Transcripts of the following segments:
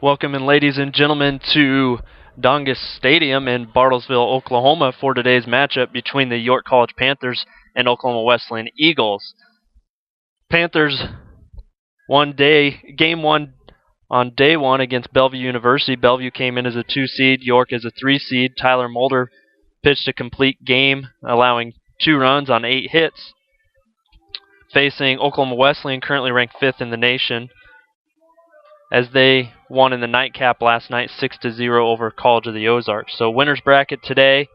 Welcome, and ladies and gentlemen, to Dongus Stadium in Bartlesville, Oklahoma for today's matchup between the York College Panthers and Oklahoma Wesleyan Eagles. Panthers game one on day one against Bellevue University. Bellevue came in as a 2 seed, York as a 3 seed. Tyler Mulder pitched a complete game, allowing 2 runs on 8 hits. Facing Oklahoma Wesleyan, currently ranked 5th in the nation, as they won in the nightcap last night 6-0 over College of the Ozarks. So winners bracket today,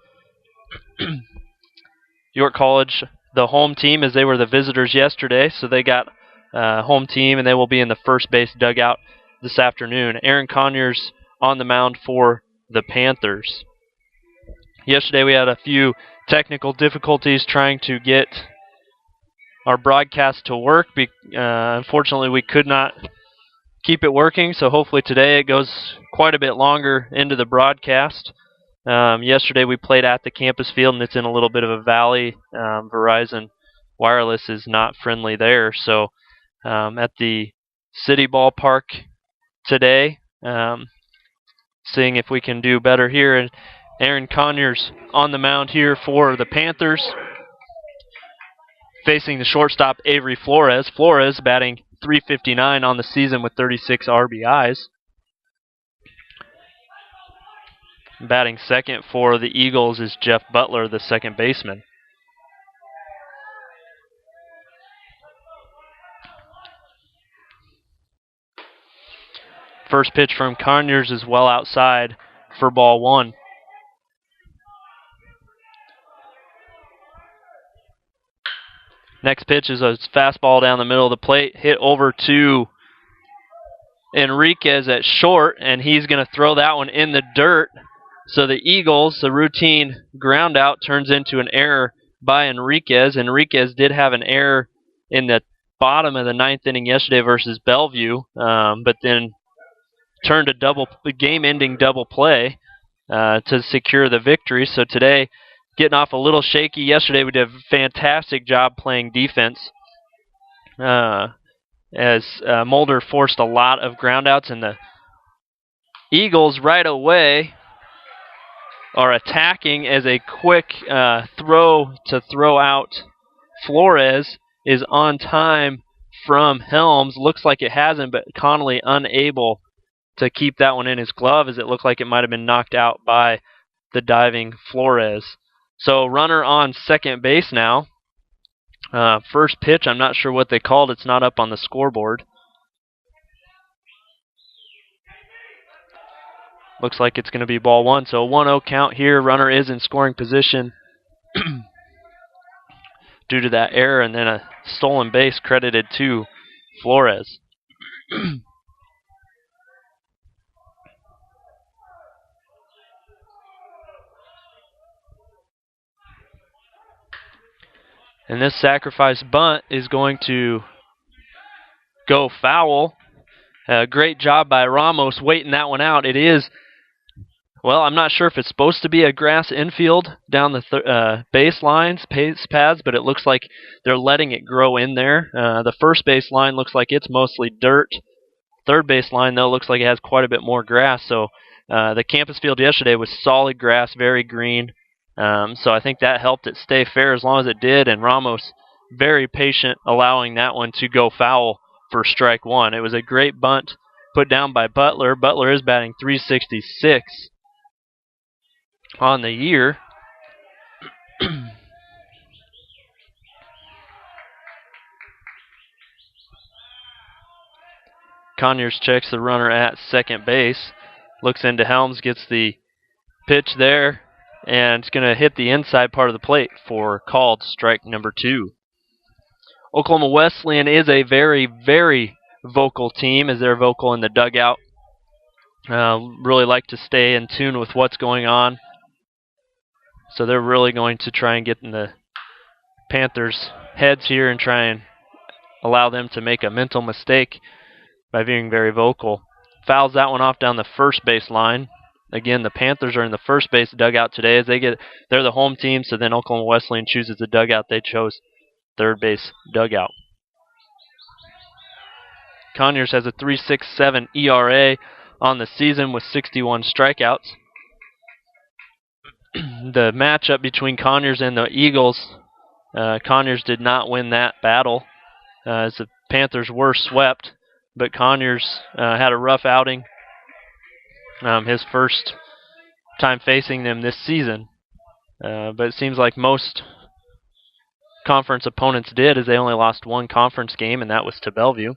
York College, the home team, as they were the visitors yesterday, so they got home team, and they will be in the first base dugout this afternoon. Aaron Conyers on the mound for the Panthers. Yesterday we had a few technical difficulties trying to get our broadcast to work. Unfortunately, we could not keep it working, so hopefully today it goes quite a bit longer into the broadcast. Yesterday we played at the campus field, and it's in a little bit of a valley. Verizon Wireless is not friendly there, so at the city ballpark today, seeing if we can do better here. And Aaron Conyers on the mound here for the Panthers, facing the shortstop Avery Flores. Flores batting .359 on the season with 36 RBIs. Batting second for the Eagles is Jeff Butler, the second baseman. First pitch from Conyers is well outside for ball 1. Next pitch is a fastball down the middle of the plate, hit over to Enriquez at short, and he's going to throw that one in the dirt. So the Eagles, the routine ground out, turns into an error by Enriquez. Enriquez did have an error in the bottom of the 9th inning yesterday versus Bellevue, but then turned a game-ending double play to secure the victory. So today, getting off a little shaky. Yesterday we did a fantastic job playing defense, as Mulder forced a lot of groundouts, and the Eagles right away are attacking as a quick throw to throw out Flores is on time from Helms. Looks like it hasn't, but Connolly unable to keep that one in his glove, as it looked like it might have been knocked out by the diving Flores. So runner on second base now. First pitch, I'm not sure what they called. It's not up on the scoreboard. Looks like it's going to be ball 1. So a 1-0 count here. Runner is in scoring position due to that error, and then a stolen base credited to Flores. And this sacrifice bunt is going to go foul. Great job by Ramos waiting that one out. It is, well, I'm not sure if it's supposed to be a grass infield down the baselines, paths, but it looks like they're letting it grow in there. The first base line looks like it's mostly dirt. Third base line, though, looks like it has quite a bit more grass. So the campus field yesterday was solid grass, very green. So I think that helped it stay fair as long as it did, and Ramos very patient, allowing that one to go foul for strike 1. It was a great bunt put down by Butler. Butler is batting .366 on the year. Conyers checks the runner at second base, looks into Helms, gets the pitch there, and it's going to hit the inside part of the plate for called strike number 2. Oklahoma Wesleyan is a very, very vocal team, as they're vocal in the dugout. Really like to stay in tune with what's going on. So they're really going to try and get in the Panthers' heads here and try and allow them to make a mental mistake by being very vocal. Fouls that one off down the first base line. Again, the Panthers are in the first base dugout today, as they're the home team, so then Oklahoma Wesleyan chooses the dugout. They chose third base dugout. Conyers has a .367 ERA, on the season with 61 strikeouts. The matchup between Conyers and the Eagles, Conyers did not win that battle as the Panthers were swept, but Conyers had a rough outing, his first time facing them this season. But it seems like most conference opponents did, as they only lost one conference game, and that was to Bellevue.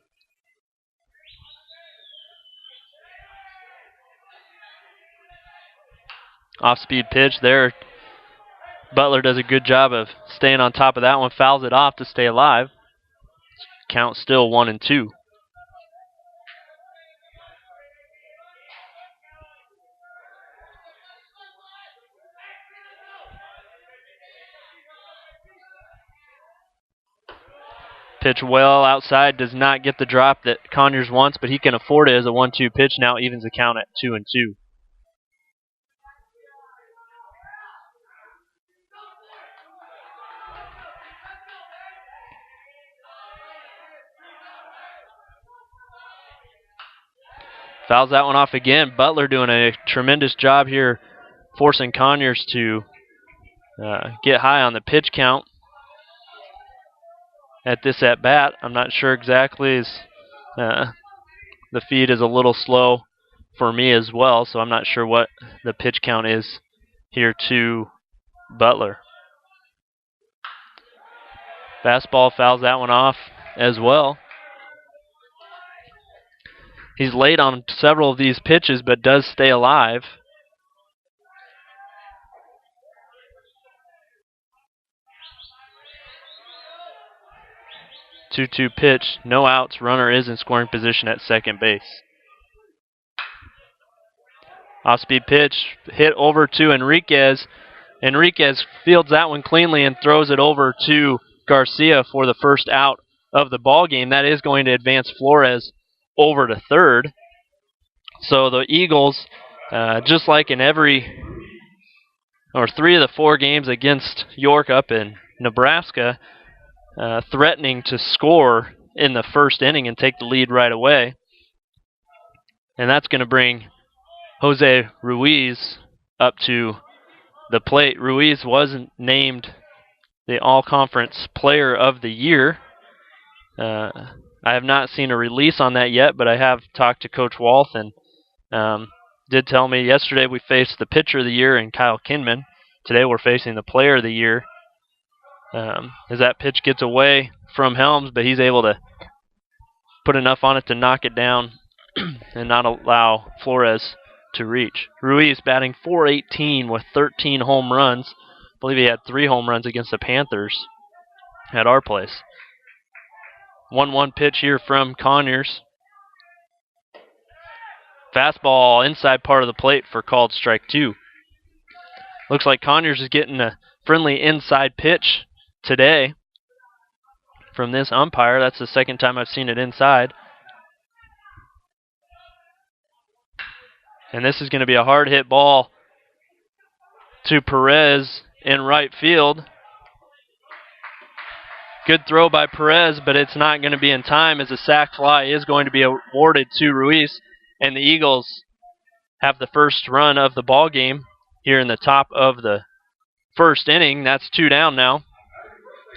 Off-speed pitch there. Butler does a good job of staying on top of that one, fouls it off to stay alive. Count still 1-2. Pitch well outside, does not get the drop that Conyers wants, but he can afford it as a 1-2 pitch. Now evens the count at 2-2. Fouls that one off again. Butler doing a tremendous job here, forcing Conyers to get high on the pitch count at this at-bat. I'm not sure exactly. The feed is a little slow for me as well, so I'm not sure what the pitch count is here to Butler. Fastball fouls that one off as well. He's late on several of these pitches, but does stay alive. Two-two pitch, no outs. Runner is in scoring position at second base. Off-speed pitch, hit over to Enriquez. Enriquez fields that one cleanly and throws it over to Garcia for the first out of the ball game. That is going to advance Flores over to third. So the Eagles, just like in three of the four games against York up in Nebraska, threatening to score in the first inning and take the lead right away. And that's going to bring Jose Ruiz up to the plate. Ruiz wasn't named the All-Conference Player of the Year. I have not seen a release on that yet, but I have talked to Coach Walth and did tell me yesterday we faced the Pitcher of the Year in Kyle Kinman. Today we're facing the Player of the Year. As that pitch gets away from Helms, but he's able to put enough on it to knock it down and not allow Flores to reach. Ruiz batting .418 with 13 home runs. I believe he had 3 home runs against the Panthers at our place. 1-1 pitch here from Conyers. Fastball inside part of the plate for called strike 2. Looks like Conyers is getting a friendly inside pitch today from this umpire. That's the second time I've seen it inside. And this is going to be a hard hit ball to Perez in right field. Good throw by Perez, but it's not going to be in time as a sac fly is going to be awarded to Ruiz. And the Eagles have the first run of the ball game here in the top of the first inning. That's 2 down now.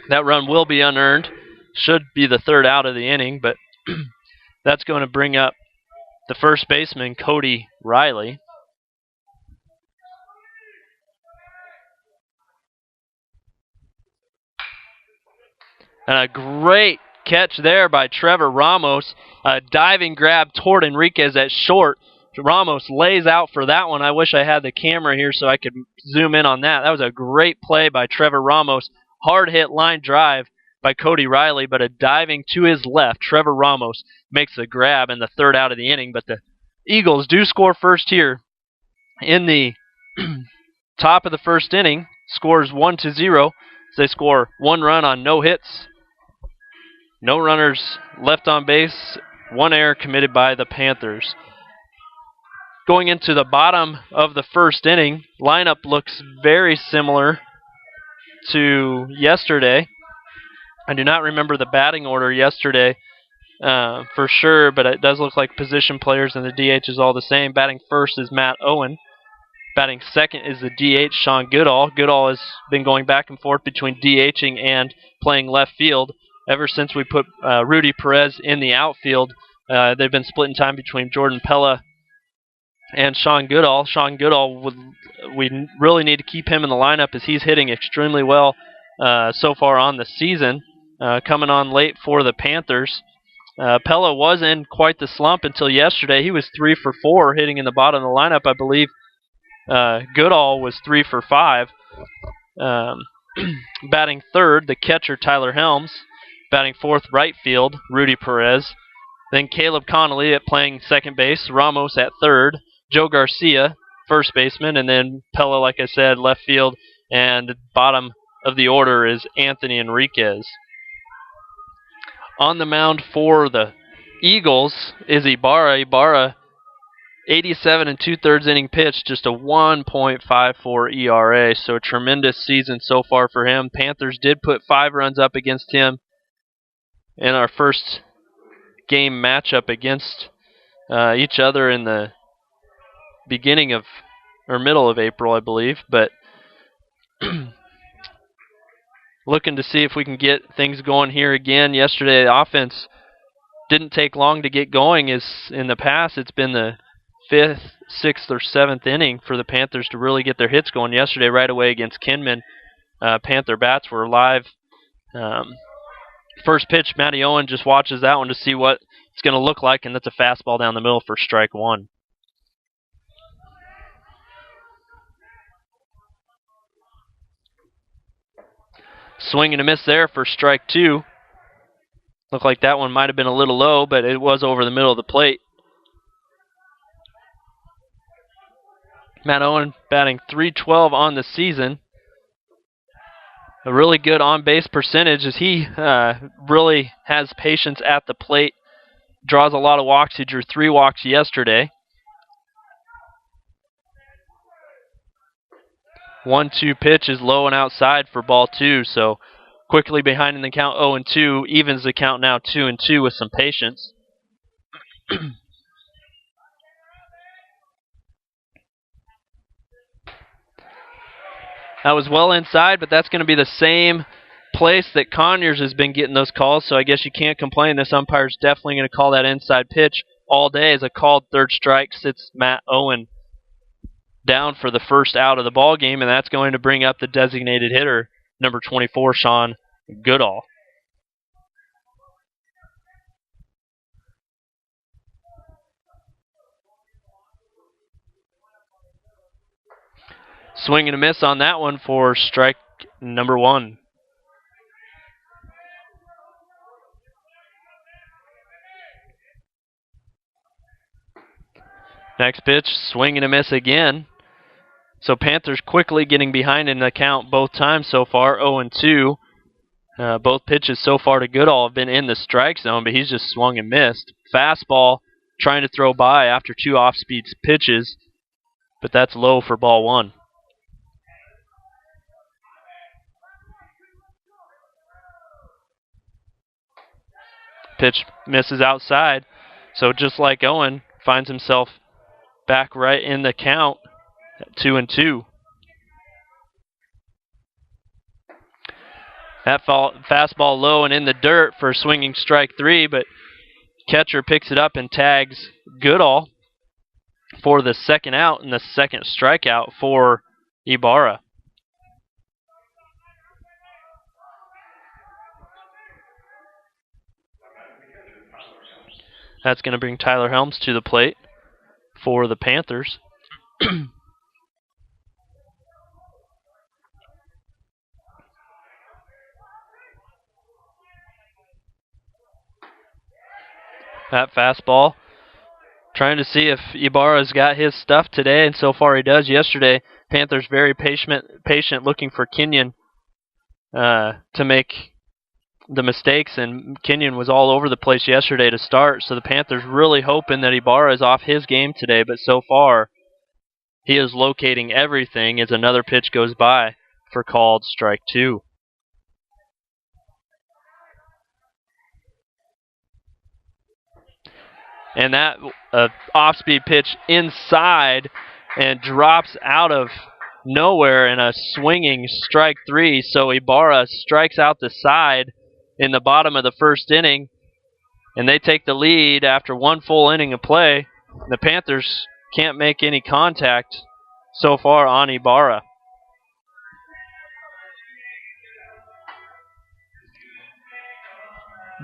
That run will be unearned. Should be the third out of the inning, but that's going to bring up the first baseman, Cody Riley. And a great catch there by Trevor Ramos. A diving grab toward Enriquez at short. Ramos lays out for that one. I wish I had the camera here so I could zoom in on that. That was a great play by Trevor Ramos. Hard hit line drive by Cody Riley, but a diving to his left. Trevor Ramos makes the grab in the third out of the inning, but the Eagles do score first here in the top of the first inning. Scores 1-0. They score 1 run on no hits. No runners left on base. 1 error committed by the Panthers. Going into the bottom of the first inning, lineup looks very similar to yesterday. I do not remember the batting order yesterday for sure, but it does look like position players and the DH is all the same. Batting first is Matt Owen. Batting second is the DH, Sean Goodall. Goodall has been going back and forth between DHing and playing left field. Ever since we put Rudy Perez in the outfield, they've been splitting time between Jordan Pella and Sean Goodall. Sean Goodall, we really need to keep him in the lineup as he's hitting extremely well so far on the season, coming on late for the Panthers. Pella was in quite the slump until yesterday. He was 3 for 4 hitting in the bottom of the lineup, I believe. Goodall was 3 for 5. Batting third, the catcher Tyler Helms. Batting fourth, right field, Rudy Perez. Then Caleb Connolly at playing second base, Ramos at third, Joe Garcia, first baseman, and then Pella, like I said, left field, and bottom of the order is Anthony Enriquez. On the mound for the Eagles is Ibarra. Ibarra, 87 and 2/3 inning pitch, just a 1.54 ERA, so a tremendous season so far for him. Panthers did put 5 runs up against him in our first game matchup against each other in the beginning of, or middle of April, I believe, but looking to see if we can get things going here again. Yesterday, the offense didn't take long to get going. As in the past, it's been the 5th, 6th, or 7th inning for the Panthers to really get their hits going. Yesterday, right away against Kinman, Panther bats were live. First pitch, Matty Owen just watches that one to see what it's going to look like, and that's a fastball down the middle for strike 1. Swing and a miss there for strike 2. Looked like that one might have been a little low, but it was over the middle of the plate. Matt Owen batting .312 on the season. A really good on-base percentage as he really has patience at the plate. Draws a lot of walks. He drew 3 walks yesterday. 1-2 pitch is low and outside for ball 2, so quickly behind in the count 0-2, evens the count now 2-2 with some patience. That was well inside, but that's going to be the same place that Conyers has been getting those calls, so I guess you can't complain. This umpire's definitely going to call that inside pitch all day as a called third strike. Sits Matt Owen down for the first out of the ball game, and that's going to bring up the designated hitter, number 24, Sean Goodall. Swing and a miss on that one for strike number 1. Next pitch, swing and a miss again. So Panthers quickly getting behind in the count both times so far, 0-2. Both pitches so far to Goodall have been in the strike zone, but he's just swung and missed. Fastball trying to throw by after 2 off-speed pitches, but that's low for ball 1. Pitch misses outside, so just like Owen, finds himself back right in the count at 2-2. That fastball low and in the dirt for swinging strike 3, but catcher picks it up and tags Goodall for the second out and the second strikeout for Ibarra. That's going to bring Tyler Helms to the plate for the Panthers. That fastball, trying to see if Ibarra's got his stuff today, and so far he does. Yesterday, Panthers very patient looking for Kenyon to make the mistakes, and Kenyon was all over the place yesterday to start, so the Panthers really hoping that Ibarra is off his game today, but so far he is locating everything as another pitch goes by for called strike 2. And that off-speed pitch inside and drops out of nowhere in a swinging strike 3. So Ibarra strikes out the side in the bottom of the first inning, and they take the lead after one full inning of play. The Panthers can't make any contact so far on Ibarra.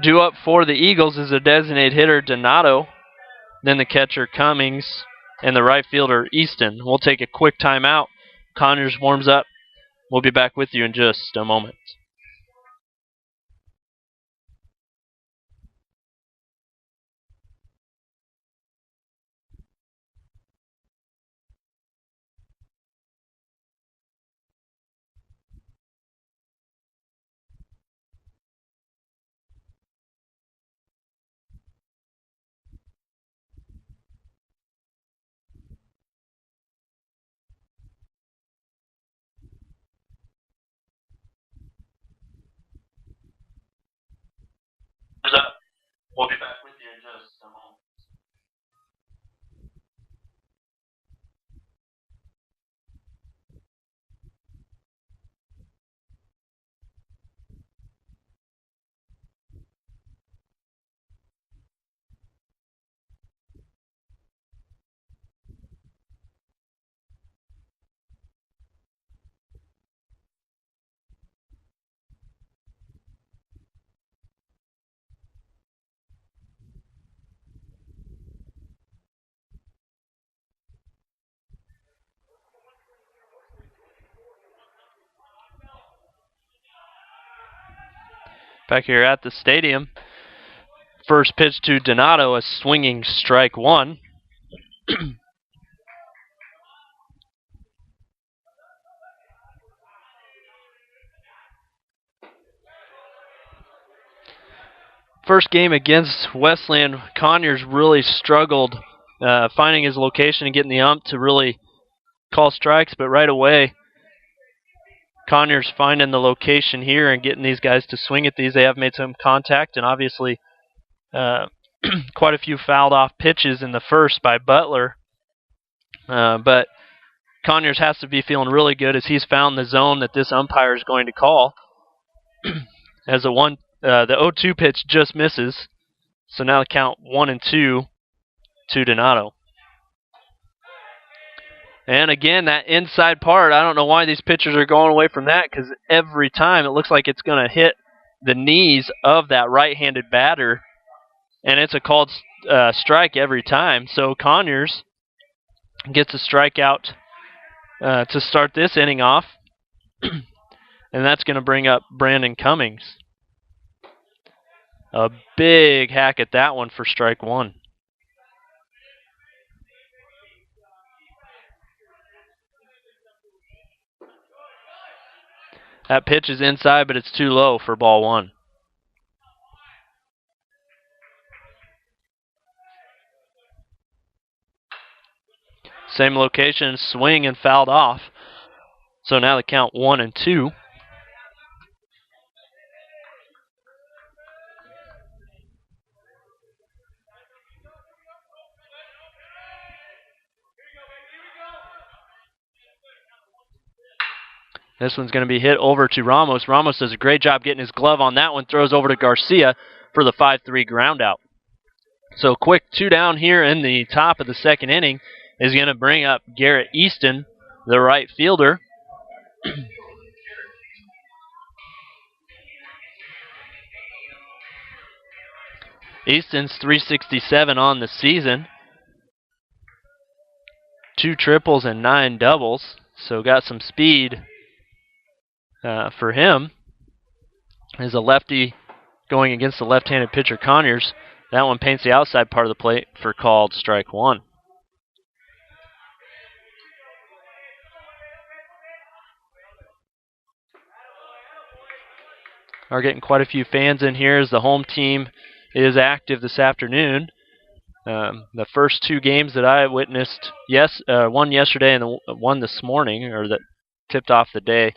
Due up for the Eagles is a designated hitter, Donato, then the catcher, Cummings, and the right fielder, Easton. We'll take a quick timeout. Conyers warms up. We'll be back with you in just a moment. We'll be back with you in just a moment. Back here at the stadium. First pitch to Donato, a swinging strike 1. First game against Wesleyan, Conyers really struggled finding his location and getting the ump to really call strikes, but right away, Conyers finding the location here and getting these guys to swing at these. They have made some contact, and obviously quite a few fouled off pitches in the first by Butler. But Conyers has to be feeling really good as he's found the zone that this umpire is going to call. As the 0-2 pitch just misses. So now the count 1-2 to Donato. And again, that inside part, I don't know why these pitchers are going away from that, because every time it looks like it's going to hit the knees of that right-handed batter, and it's a called strike every time. So Conyers gets a strikeout to start this inning off, and that's going to bring up Brandon Cummings. A big hack at that one for strike 1. That pitch is inside, but it's too low for ball 1. Same location, swing and fouled off. So now the count 1-2. This one's going to be hit over to Ramos. Ramos does a great job getting his glove on that one. Throws over to Garcia for the 5-3 ground out. So quick 2 down here in the top of the second inning is going to bring up Garrett Easton, the right fielder. Easton's .367 on the season. 2 triples and 9 doubles. So got some speed for him. Is a lefty going against the left-handed pitcher Conyers. That one paints the outside part of the plate for called strike 1. Are getting quite a few fans in here as the home team is active this afternoon. The first 2 games that I witnessed, one yesterday and one this morning, or that tipped off the day.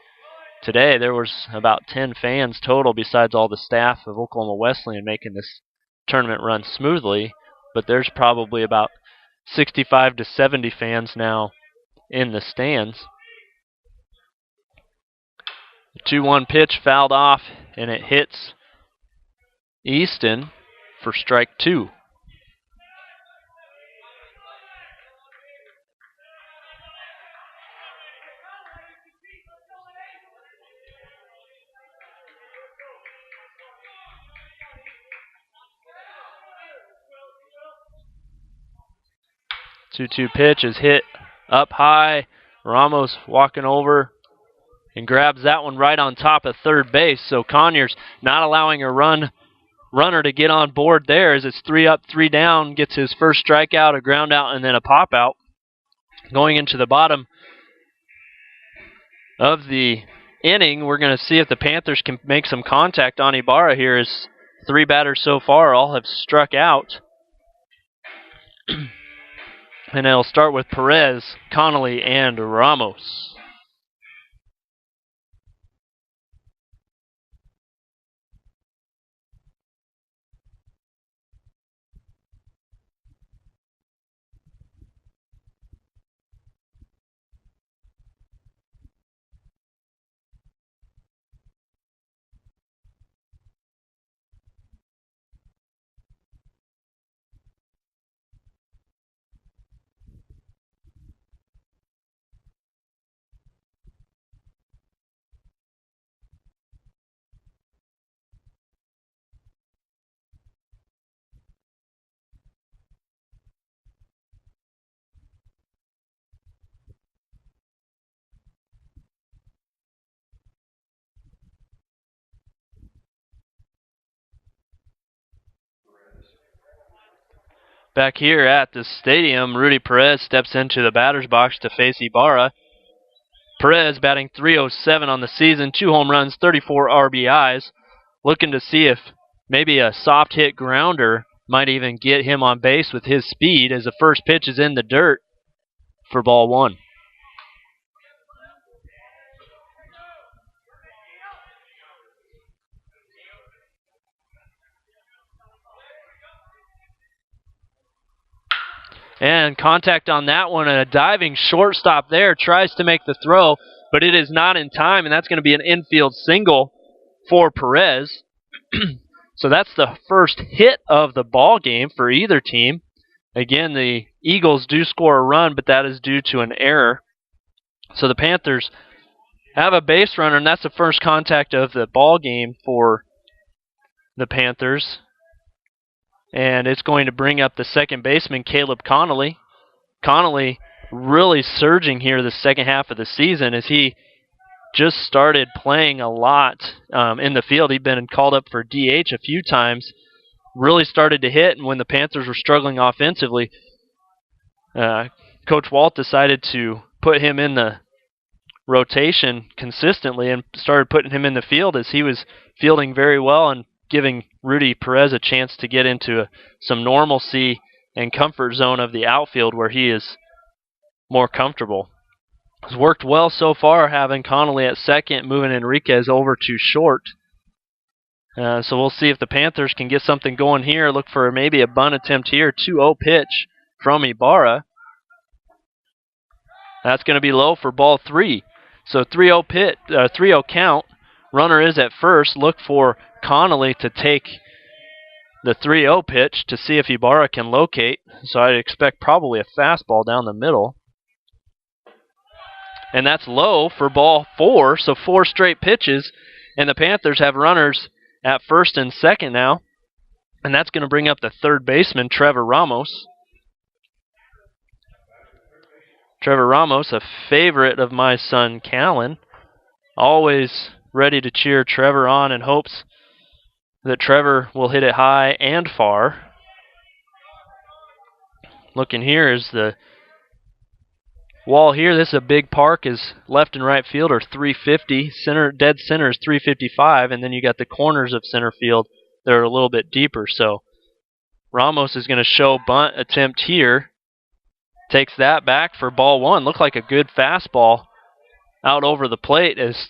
Today there was about 10 fans total besides all the staff of Oklahoma Wesleyan making this tournament run smoothly. but there's probably about 65 to 70 fans now in the stands. The 2-1 pitch fouled off, and it hits Easton for strike 2. Two-two pitch is hit up high. Ramos walking over and grabs that one right on top of third base. So Conyers not allowing a runner to get on board there as it's 3 up, 3 down. Gets his first strikeout, a ground out, and then a pop out. Going into the bottom of the inning, we're going to see if the Panthers can make some contact on Ibarra here, as 3 batters so far all have struck out. And it'll start with Perez, Connolly, and Ramos. Back here at the stadium, Rudy Perez steps into the batter's box to face Ibarra. Perez batting .307 on the season, 2 home runs, 34 RBIs. Looking to see if maybe a soft hit grounder might even get him on base with his speed, as the first pitch is in the dirt for ball 1. And contact on that one, and a diving shortstop there tries to make the throw, but it is not in time, and that's going to be an infield single for Perez. So that's the first hit of the ball game for either team. Again, the Eagles do score a run, but that is due to an error. So the Panthers have a base runner, and that's the first contact of the ball game for the Panthers. And it's going to bring up the second baseman, Caleb Connolly. Connolly really surging here the second half of the season, as he just started playing a lot in the field. He'd been called up for DH a few times. Really started to hit, and when the Panthers were struggling offensively, Coach Walt decided to put him in the rotation consistently and started putting him in the field, as he was fielding very well and giving Rudy Perez a chance to get into some normalcy and comfort zone of the outfield where he is more comfortable. It's worked well so far, having Connolly at second, moving Enriquez over to short. So we'll see if the Panthers can get something going here. Look for maybe a bunt attempt here. 2-0 pitch from Ibarra. That's going to be low for ball 3. So 3-0 count. Runner is at first. Look for Connolly to take the 3-0 pitch to see if Ibarra can locate. So I'd expect probably a fastball down the middle. And that's low for ball 4. So 4 straight pitches. And the Panthers have runners at first and second now. And that's going to bring up the third baseman, Trevor Ramos. Trevor Ramos, a favorite of my son, Callan. Always ready to cheer Trevor on, in hopes that Trevor will hit it high and far. Looking here is the wall here. This is a big park. Is left and right field are 350. Dead center is 355, and then you got the corners of center field that are a little bit deeper. So Ramos is going to show bunt attempt here. Takes that back for ball 1. Looked like a good fastball out over the plate, as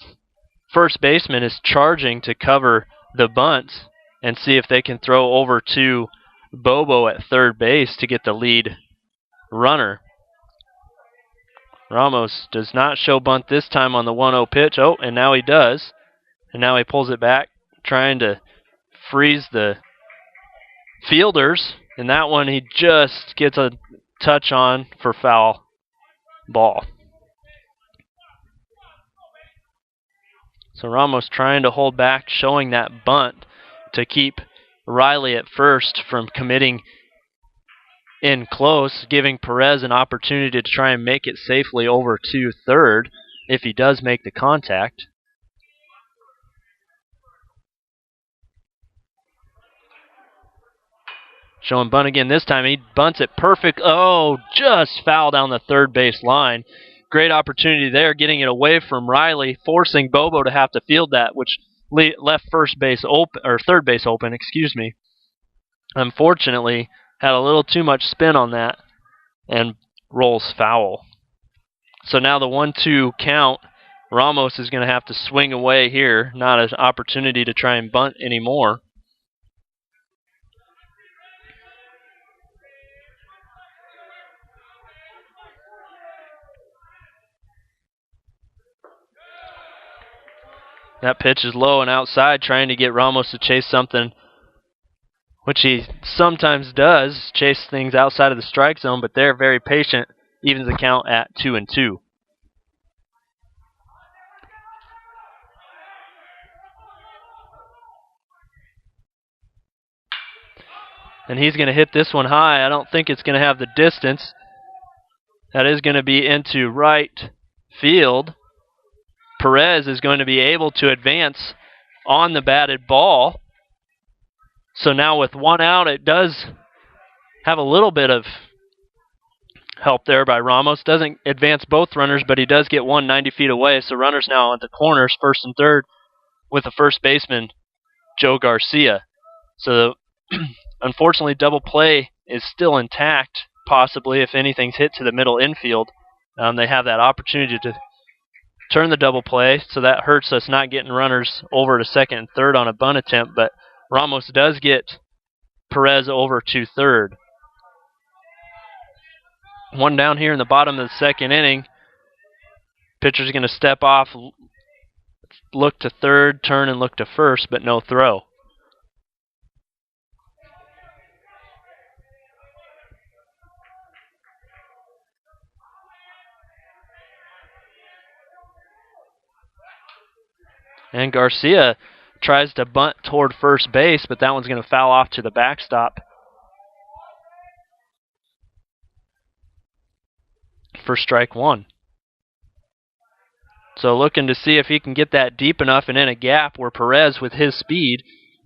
first baseman is charging to cover the bunt and see if they can throw over to Bobo at third base to get the lead runner. Ramos does not show bunt this time on the 1-0 pitch. Oh, and now he does. And now he pulls it back, trying to freeze the fielders. And that one he just gets a touch on for foul ball. So Ramos trying to hold back, showing that bunt to keep Riley at first from committing in close, giving Perez an opportunity to try and make it safely over to third if he does make the contact. Showing bunt again this time. He bunts it perfect. Oh, just foul down the third base line. Great opportunity there, getting it away from Riley, forcing Bobo to have to field that, which left first base open, or third base open, excuse me. Unfortunately, had a little too much spin on that and rolls foul. So now the 1-2 count. Ramos is going to have to swing away here, not an opportunity to try and bunt anymore. That pitch is low and outside, trying to get Ramos to chase something, which he sometimes does, chase things outside of the strike zone, but they're very patient, evens the count at 2-2. And he's going to hit this one high. I don't think it's going to have the distance. That is going to be into right field. Perez is going to be able to advance on the batted ball. So now with one out, it does have a little bit of help there by Ramos. Doesn't advance both runners, but he does get one 90 feet away. So runners now at the corners, first and third, with the first baseman, Joe Garcia. So unfortunately, double play is still intact, possibly, if anything's hit to the middle infield. They have that opportunity to turn the double play, so that hurts us not getting runners over to second and third on a bunt attempt, but Ramos does get Perez over to third. One down here in the bottom of the second inning. Pitcher's going to step off, look to third, turn and look to first, but no throw. And Garcia tries to bunt toward first base, but that one's going to foul off to the backstop for strike one. So looking to see if he can get that deep enough and in a gap where Perez, with his speed,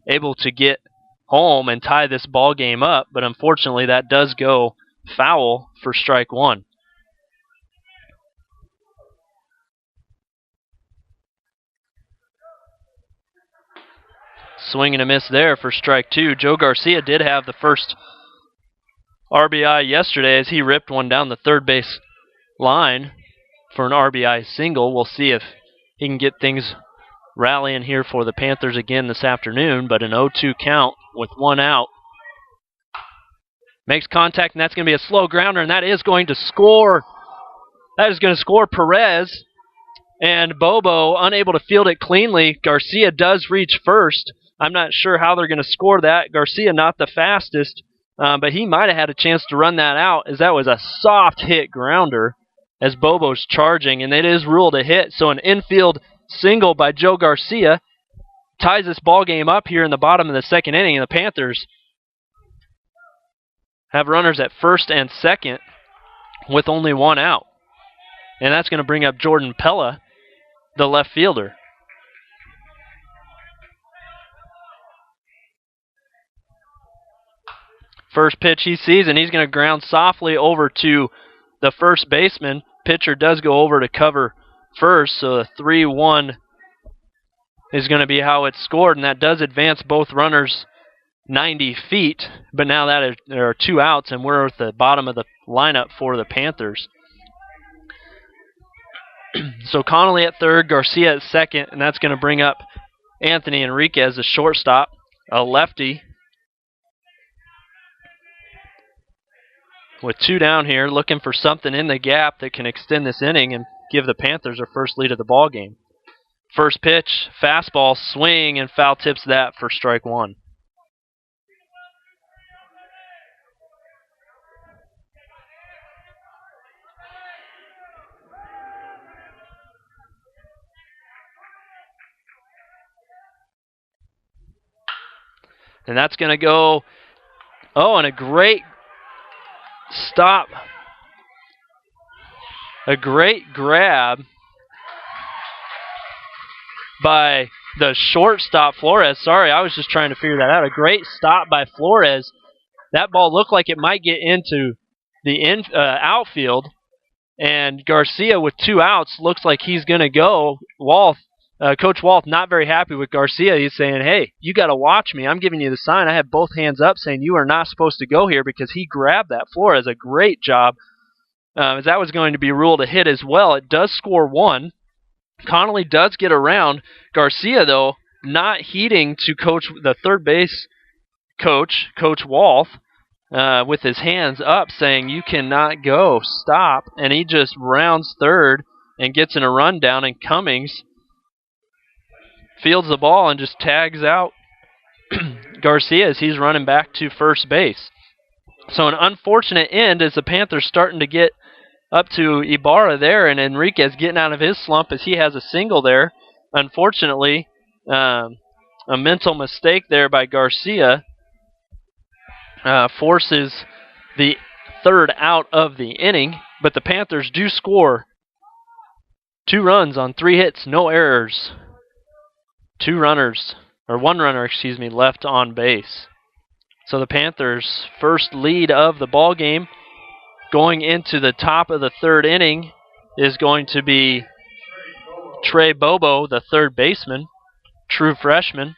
able to get home and tie this ball game up, but unfortunately that does go foul for strike one. Swing and a miss there for strike two. Joe Garcia did have the first RBI yesterday as he ripped one down the third base line for an RBI single. We'll see if he can get things rallying here for the Panthers again this afternoon, but an 0-2 count with one out. Makes contact, and that's going to be a slow grounder, and that is going to score. That is going to score Perez, and Bobo unable to field it cleanly. Garcia does reach first. I'm not sure how they're going to score that. Garcia not the fastest, but he might have had a chance to run that out, as that was a soft hit grounder as Bobo's charging, and it is ruled a hit. So an infield single by Joe Garcia ties this ball game up here in the bottom of the second inning, and the Panthers have runners at first and second with only one out. And that's going to bring up Jordan Pella, the left fielder. First pitch he sees, and he's going to ground softly over to the first baseman. Pitcher does go over to cover first, so the 3-1 is going to be how it's scored, and that does advance both runners 90 feet. But now that there are two outs, and we're at the bottom of the lineup for the Panthers. So Connolly at third, Garcia at second, and that's going to bring up Anthony Enriquez, the shortstop, a lefty. with 2 down here, looking for something in the gap that can extend this inning and give the Panthers their first lead of the ball game. First pitch, fastball, swing, and foul tips that for strike 1. And that's going to go, and a great stop. A great grab by the shortstop, Flores. Sorry, I was just trying to figure that out. A great stop by Flores. That ball looked like it might get into the outfield, and Garcia with 2 outs looks like he's going to go. Coach Walth not very happy with Garcia. He's saying, hey, you got to watch me. I'm giving you the sign. I have both hands up saying you are not supposed to go here because he grabbed that. Flores, a great job. As that was going to be ruled a hit as well. It does score 1. Connolly does get around. Garcia, though, not heeding to the third base coach, Coach Walth, with his hands up saying, you cannot go, stop. And he just rounds third and gets in a rundown, and Cummings fields the ball and just tags out Garcia as he's running back to first base. So an unfortunate end as the Panthers starting to get up to Ibarra there, and Enriquez getting out of his slump as he has a single there. Unfortunately, a mental mistake there by Garcia forces the third out of the inning, but the Panthers do score 2 runs on 3 hits, no errors. 1 runner, left on base. So the Panthers' first lead of the ball game going into the top of the third inning is going to be Trey Bobo, the third baseman, true freshman.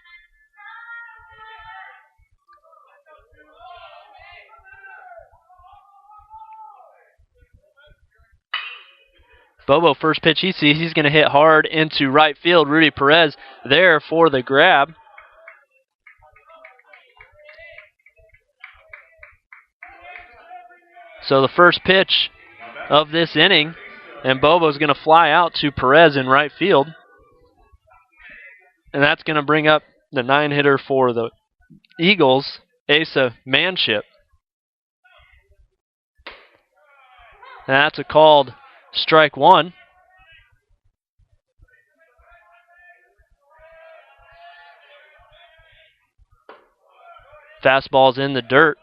Bobo, first pitch he sees, he's going to hit hard into right field. Rudy Perez there for the grab. So the first pitch of this inning, and Bobo's going to fly out to Perez in right field. And that's going to bring up the 9-hitter for the Eagles, Asa Manship. And that's a called strike 1. Fastball's in the dirt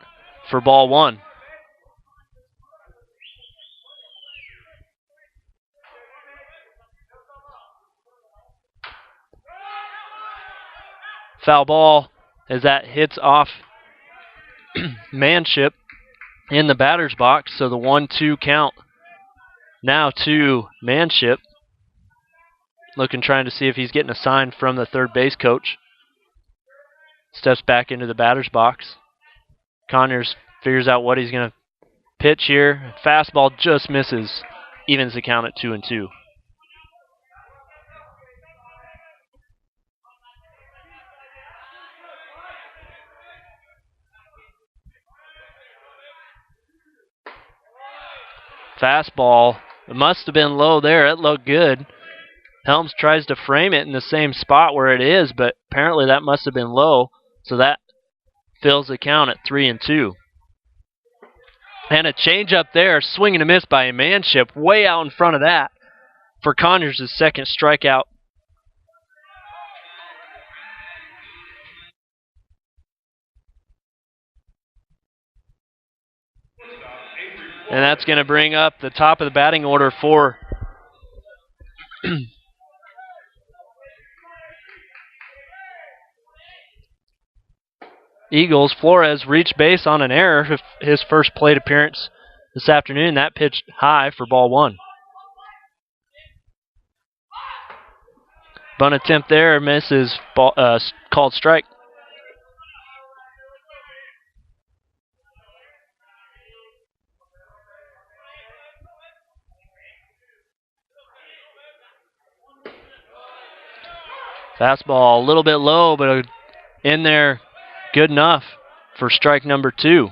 for ball 1. Foul ball as that hits off Manship in the batter's box. So the 1-2 count now to Manship. Trying to see if he's getting a sign from the third base coach. Steps back into the batter's box. Conyers figures out what he's going to pitch here. Fastball just misses. Evens the count at 2-2. Fastball, it must have been low there. It looked good. Helms tries to frame it in the same spot where it is, but apparently that must have been low. So that fills the count at 3-2. And a changeup there, swing and a miss by Manship, way out in front of that for Conyers' second strikeout. And that's going to bring up the top of the batting order for Eagles. Flores reached base on an error, his first plate appearance this afternoon. That pitched high for ball 1. Bunt attempt there, misses, called strike. Fastball a little bit low, but in there, good enough for strike number 2.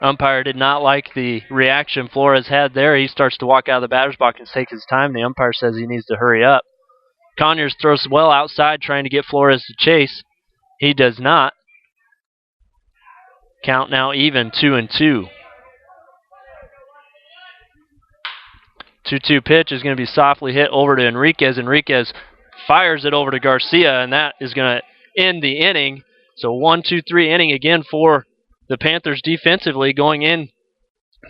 Umpire did not like the reaction Flores had there. He starts to walk out of the batter's box and take his time. The umpire says he needs to hurry up. Conyers throws well outside trying to get Flores to chase. He does not. Count now even, 2-2. 2-2 pitch is going to be softly hit over to Enriquez. Enriquez fires it over to Garcia, and that is going to end the inning. So 1-2-3 inning again for the Panthers defensively going in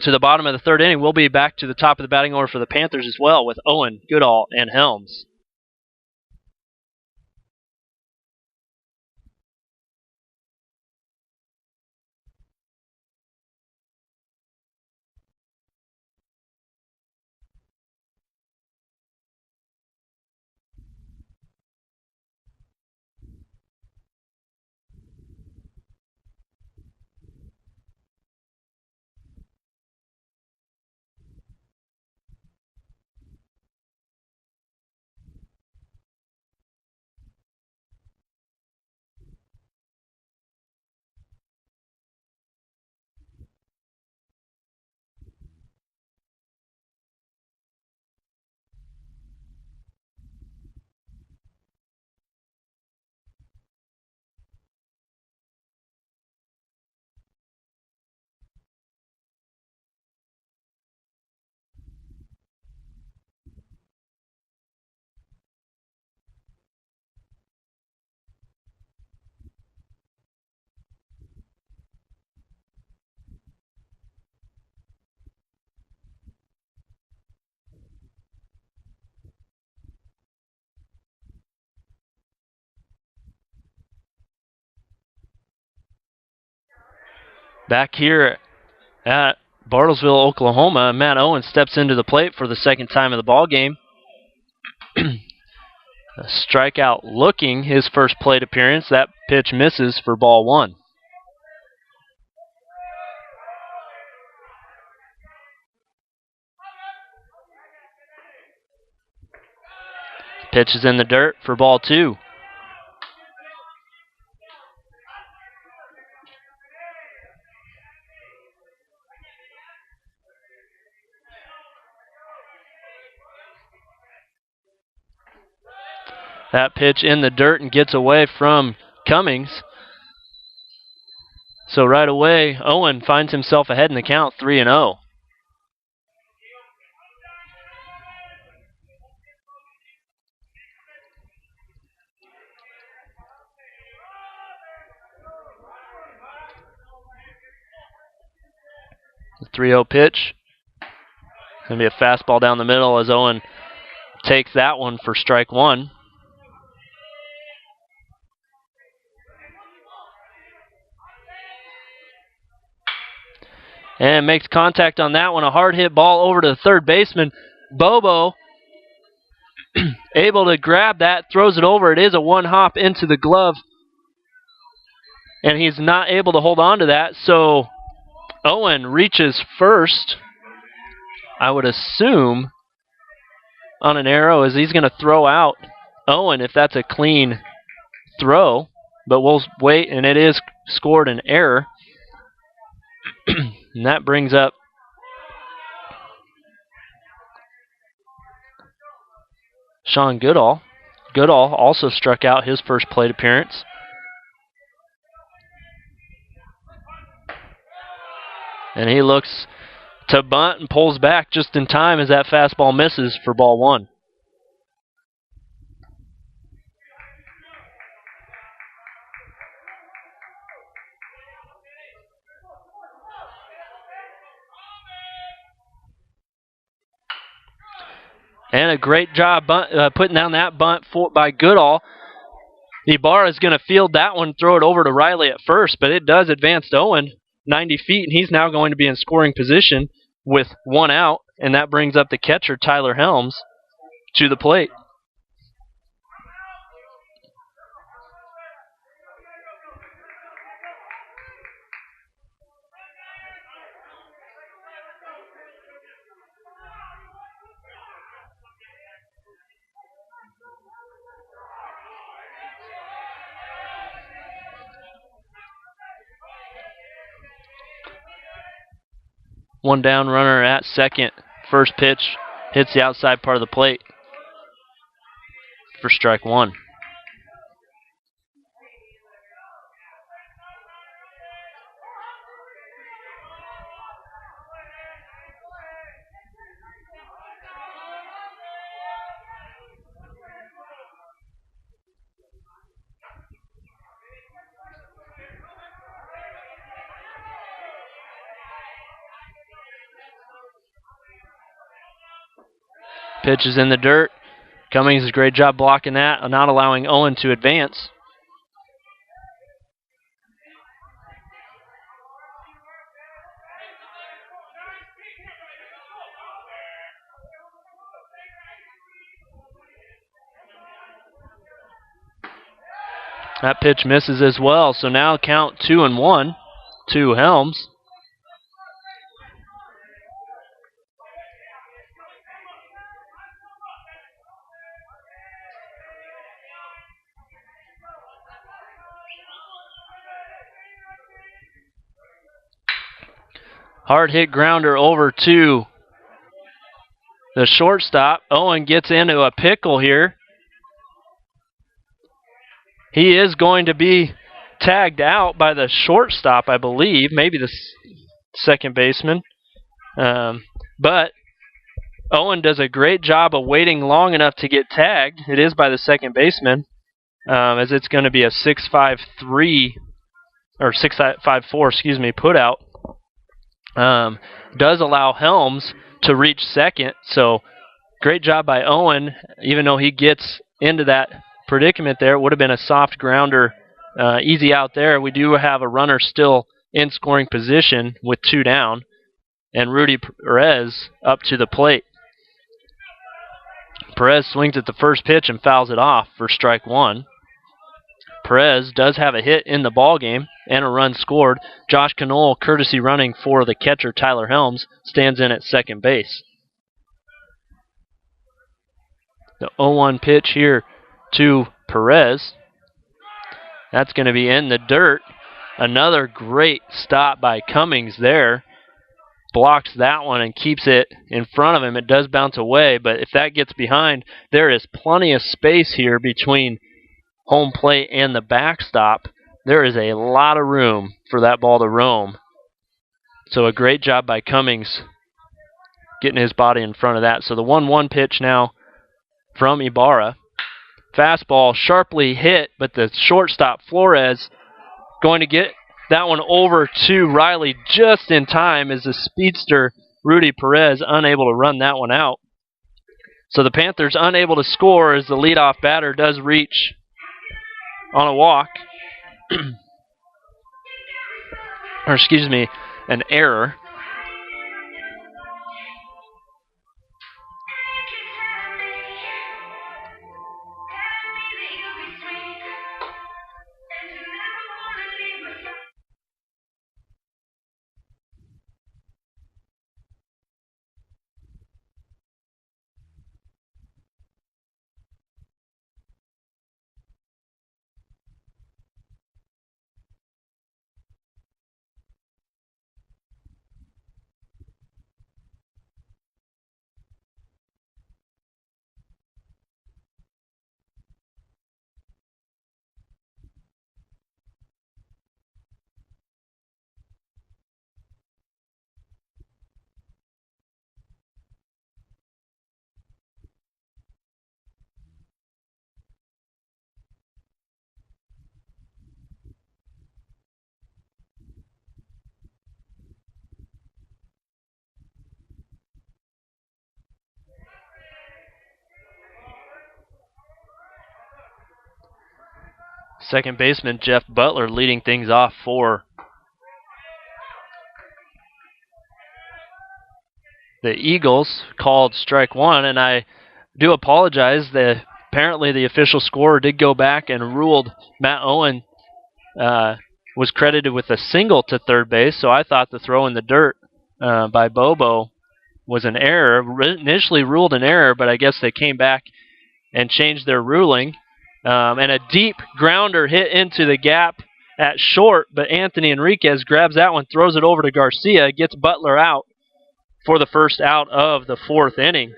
to the bottom of the third inning. We'll be back to the top of the batting order for the Panthers as well with Owen, Goodall, and Helms. Back here at Bartlesville, Oklahoma, Matt Owen steps into the plate for the second time of the ball game. A strikeout looking his first plate appearance. That pitch misses for ball one. Pitch is in the dirt for ball two. That pitch in the dirt and gets away from Cummings. So right away, Owen finds himself ahead in the count, 3-0. The 3-0 pitch. Going to be a fastball down the middle as Owen takes that one for strike one. And makes contact on that one. A hard hit ball over to the third baseman. Bobo able to grab that, throws it over. It is a one hop into the glove. And he's not able to hold on to that. So Owen reaches first, I would assume, on an arrow as he's going to throw out Owen if that's a clean throw. But we'll wait, and it is scored an error. And that brings up Sean Goodall. Goodall also struck out his first plate appearance. And he looks to bunt and pulls back just in time as that fastball misses for ball one. And a great job putting down that bunt by Goodall. Ibarra is going to field that one, throw it over to Riley at first, but it does advance to Owen 90 feet, and he's now going to be in scoring position with one out, and that brings up the catcher, Tyler Helms, to the plate. One down, runner at second. First pitch hits the outside part of the plate for strike one. Pitch is in the dirt. Cummings does a great job blocking that, not allowing Owen to advance. That pitch misses as well, so now count 2-1 to Helms. Hard hit grounder over to the shortstop. Owen gets into a pickle here. He is going to be tagged out by the shortstop, I believe, maybe the second baseman. But Owen does a great job of waiting long enough to get tagged. It is by the second baseman, as it's going to be a 6-5-3 or 6-5-4, put out. Does allow Helms to reach second, so great job by Owen. Even though he gets into that predicament there, it would have been a soft grounder, easy out there. We do have a runner still in scoring position with 2 down, and Rudy Perez up to the plate. Perez swings at the first pitch and fouls it off for strike one. Perez does have a hit in the ball game and a run scored. Josh Knoll, courtesy running for the catcher Tyler Helms, stands in at second base. The 0-1 pitch here to Perez. That's going to be in the dirt. Another great stop by Cummings there. Blocks that one and keeps it in front of him. It does bounce away, but if that gets behind, there is plenty of space here between home plate and the backstop. There is a lot of room for that ball to roam. So a great job by Cummings getting his body in front of that. So the 1-1 pitch now from Ibarra. Fastball sharply hit, but the shortstop Flores going to get that one over to Riley just in time as the speedster Rudy Perez unable to run that one out. So the Panthers unable to score as the leadoff batter does reach on a walk. Or an error. Second baseman Jeff Butler leading things off for the Eagles. Called strike one, and I do apologize. Apparently the official scorer did go back and ruled Matt Owen was credited with a single to third base, so I thought the throw in the dirt by Bobo was an error. Initially ruled an error, but I guess they came back and changed their ruling. And a deep grounder hit into the gap at short, but Anthony Enriquez grabs that one, throws it over to Garcia, gets Butler out. for the first out of the fourth inning.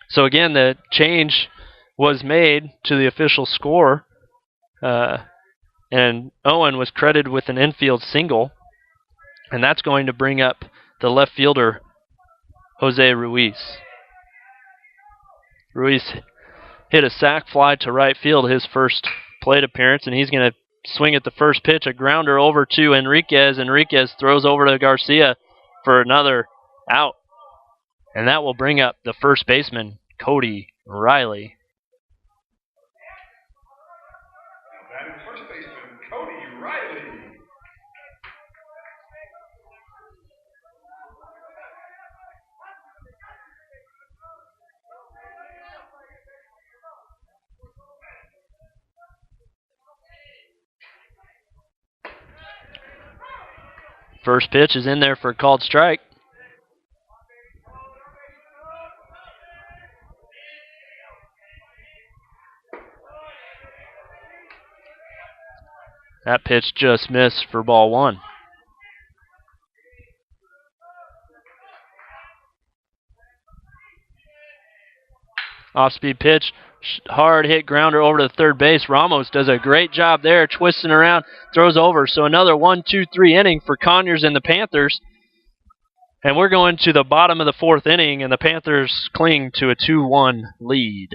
So again, the change was made to the official score, and Owen was credited with an infield single, and that's going to bring up the left fielder, Jose Ruiz. Ruiz hit a sac fly to right field his first plate appearance, and he's going to swing at the first pitch, a grounder over to Enriquez. Enriquez throws over to Garcia for another out, and that will bring up the first baseman, Cody Riley. First baseman, Cody Riley. First pitch is in there for a called strike. That pitch just missed for ball one. Off-speed pitch, hard hit grounder over to the third base. Ramos does a great job there, twisting around, throws over. So another 1-2-3 inning for Conyers and the Panthers. And we're going to the bottom of the fourth inning, and the Panthers cling to a 2-1 lead.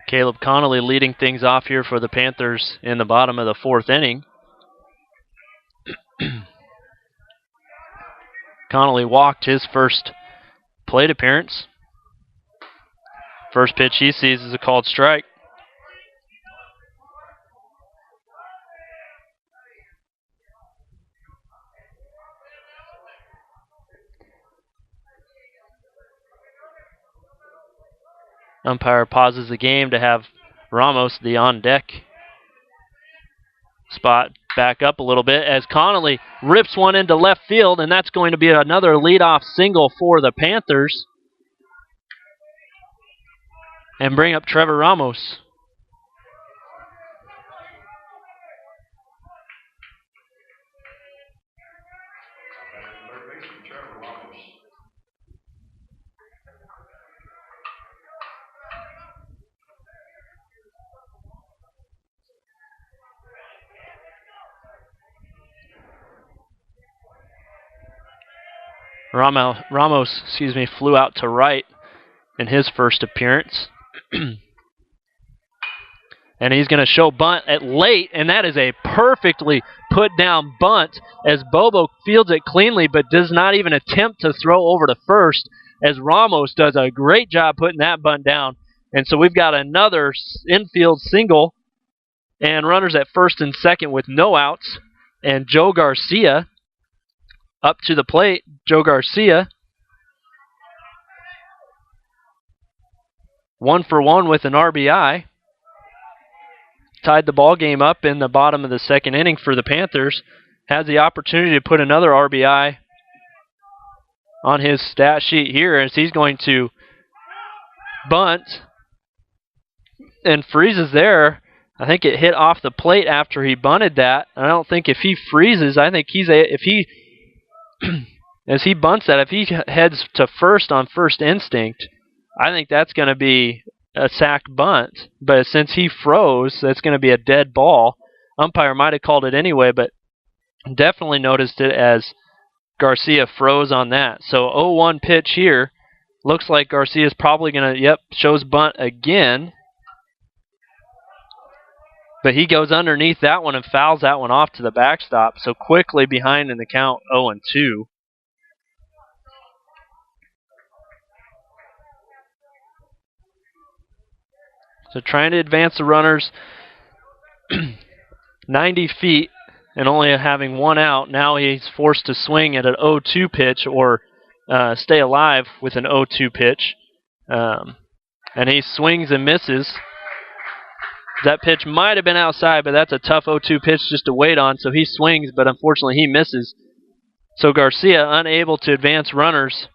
Caleb Connolly leading things off here for the Panthers in the bottom of the fourth inning. Connolly walked his first plate appearance. First pitch he sees is a called strike. Umpire pauses the game to have Ramos, the on-deck spot, back up a little bit as Connolly rips one into left field, and that's going to be another leadoff single for the Panthers. And bring up Trevor Ramos. Ramos, flew out to right in his first appearance. And he's going to show bunt at late, and that is a perfectly put down bunt as Bobo fields it cleanly but does not even attempt to throw over to first, as Ramos does a great job putting that bunt down. And so we've got another infield single and runners at first and second with no outs, and Joe Garcia up to the plate. Joe Garcia, 1 for 1 with an RBI. Tied the ball game up in the bottom of the second inning for the Panthers. Has the opportunity to put another RBI on his stat sheet here as he's going to bunt and freezes there. I think it hit off the plate after he bunted that. I don't think if he freezes, I think as he bunts that, if he heads to first on first instinct, I think that's going to be a sac bunt. But since he froze, that's going to be a dead ball. Umpire might have called it anyway, but Definitely noticed it as Garcia froze on that. So 0-1 pitch here. Looks like Garcia's probably going to, shows bunt again. But he goes underneath that one and fouls that one off to the backstop. So quickly behind in the count, 0-2. So trying to advance the runners 90 feet and only having one out. Now he's forced to swing at an 0-2 pitch or stay alive with an 0-2 pitch. And he swings and misses. That pitch might have been outside, but that's a tough 0-2 pitch just to wait on. So he swings, but unfortunately he misses. So Garcia unable to advance runners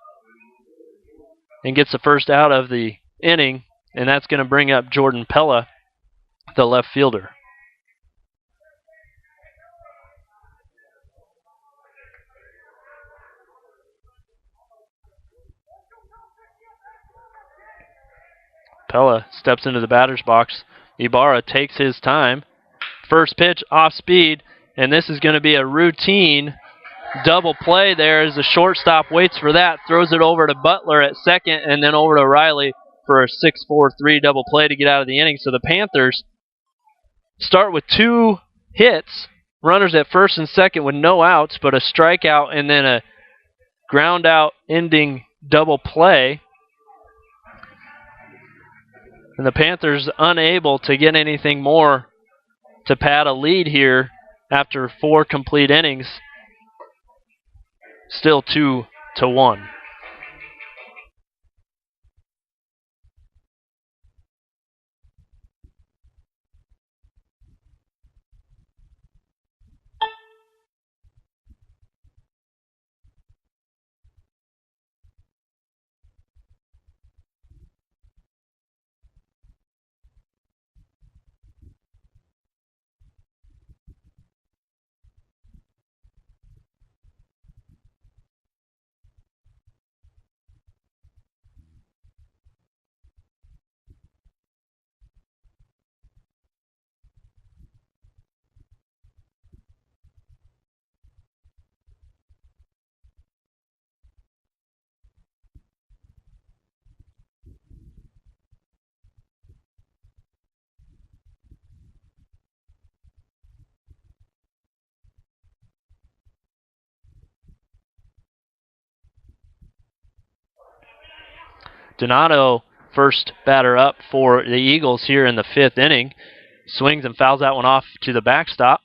and gets the first out of the inning, and that's going to bring up Jordan Pella, the left fielder. Pella steps into the batter's box. Ibarra takes his time. First pitch off speed, and this is going to be a routine double play there as the shortstop waits for that, throws it over to Butler at second, and then over to Riley for a 6-4-3 double play to get out of the inning. So the Panthers start with 2 hits, runners at first and second with no outs, but a strikeout and then a ground out ending double play. And the Panthers unable to get anything more to pad a lead here after 4 complete innings. Still 2-1. Donato, first batter up for the Eagles here in the 5th inning, swings and fouls that one off to the backstop.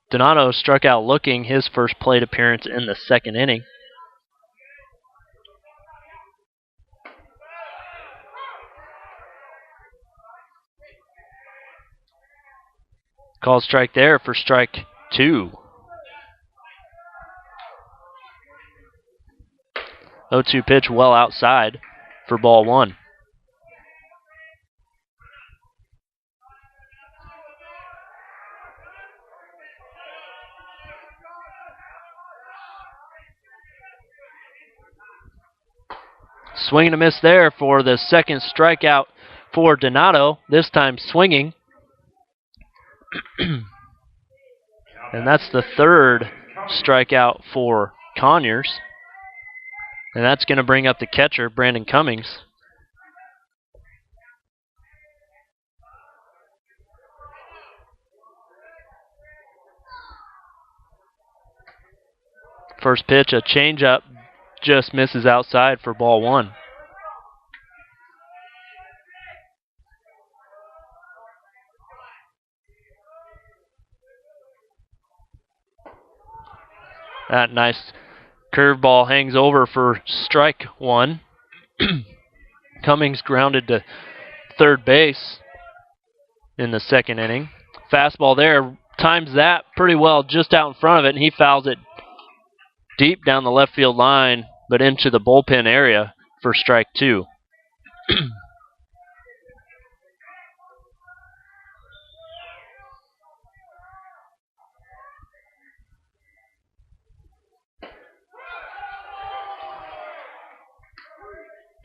Donato struck out looking his first plate appearance in the 2nd inning. Called strike there for strike 2. 0-2 pitch well outside for ball 1. Swing and a miss there for the second strikeout for Donato, this time swinging. And that's the 3rd strikeout for Conyers. And that's going to bring up the catcher, Brandon Cummings. First pitch, a changeup, just misses outside for ball 1. That nice curveball hangs over for strike 1. Cummings grounded to third base in the 2nd inning. Fastball there, times that pretty well just out in front of it, and he fouls it deep down the left field line, but into the bullpen area for strike 2.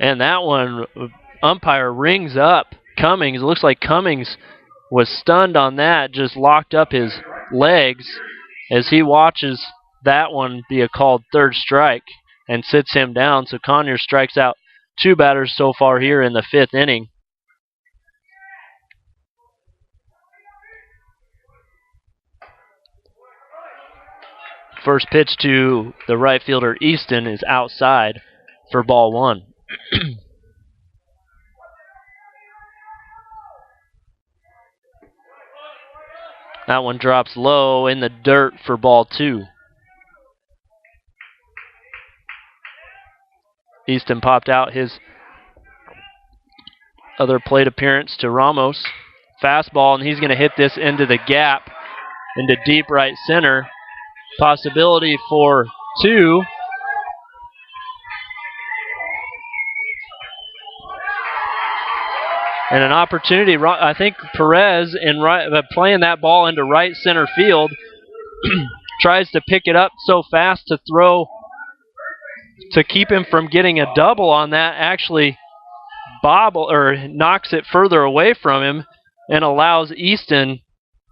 And that one, umpire rings up Cummings. It looks like Cummings was stunned on that, just locked up his legs as he watches that one be a called third strike and sits him down. So Conyers strikes out 2 batters so far here in the 5th inning. First pitch to the right fielder Easton is outside for ball 1. That one drops low in the dirt for ball 2. Easton popped out his other plate appearance to Ramos. Fastball, and he's going to hit this into the gap, into deep right center. Possibility for 2. And an opportunity, I think Perez, in playing that ball into right center field, tries to pick it up so fast to throw to keep him from getting a double on that, actually knocks it further away from him and allows Easton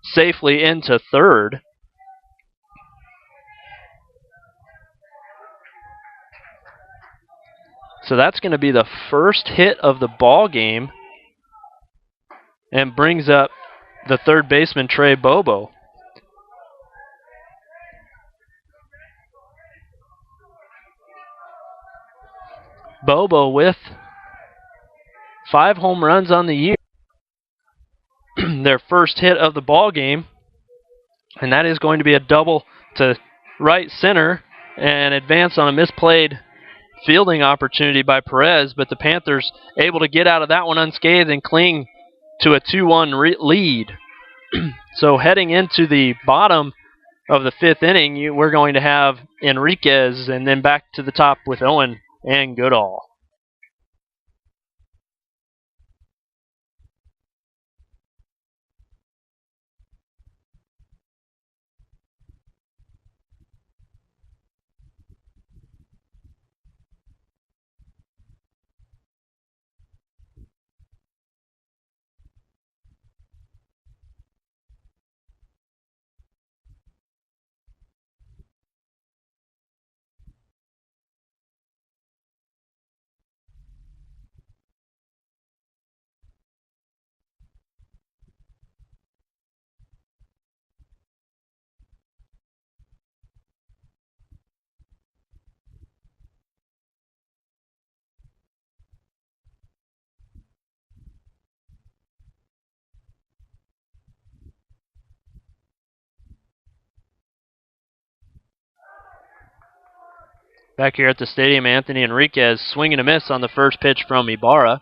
safely into third. So that's going to be the first hit of the ball game and brings up the third baseman, Trey Bobo. Bobo with 5 home runs on the year. Their first hit of the ball game, and that is going to be a double to right center and advance on a misplayed fielding opportunity by Perez, but the Panthers able to get out of that one unscathed and cling to a 2-1 lead. So heading into the bottom of the 5th inning, we're going to have Enriquez and then back to the top with Owen and Goodall. Back here at the stadium, Anthony Enriquez swinging a miss on the first pitch from Ibarra.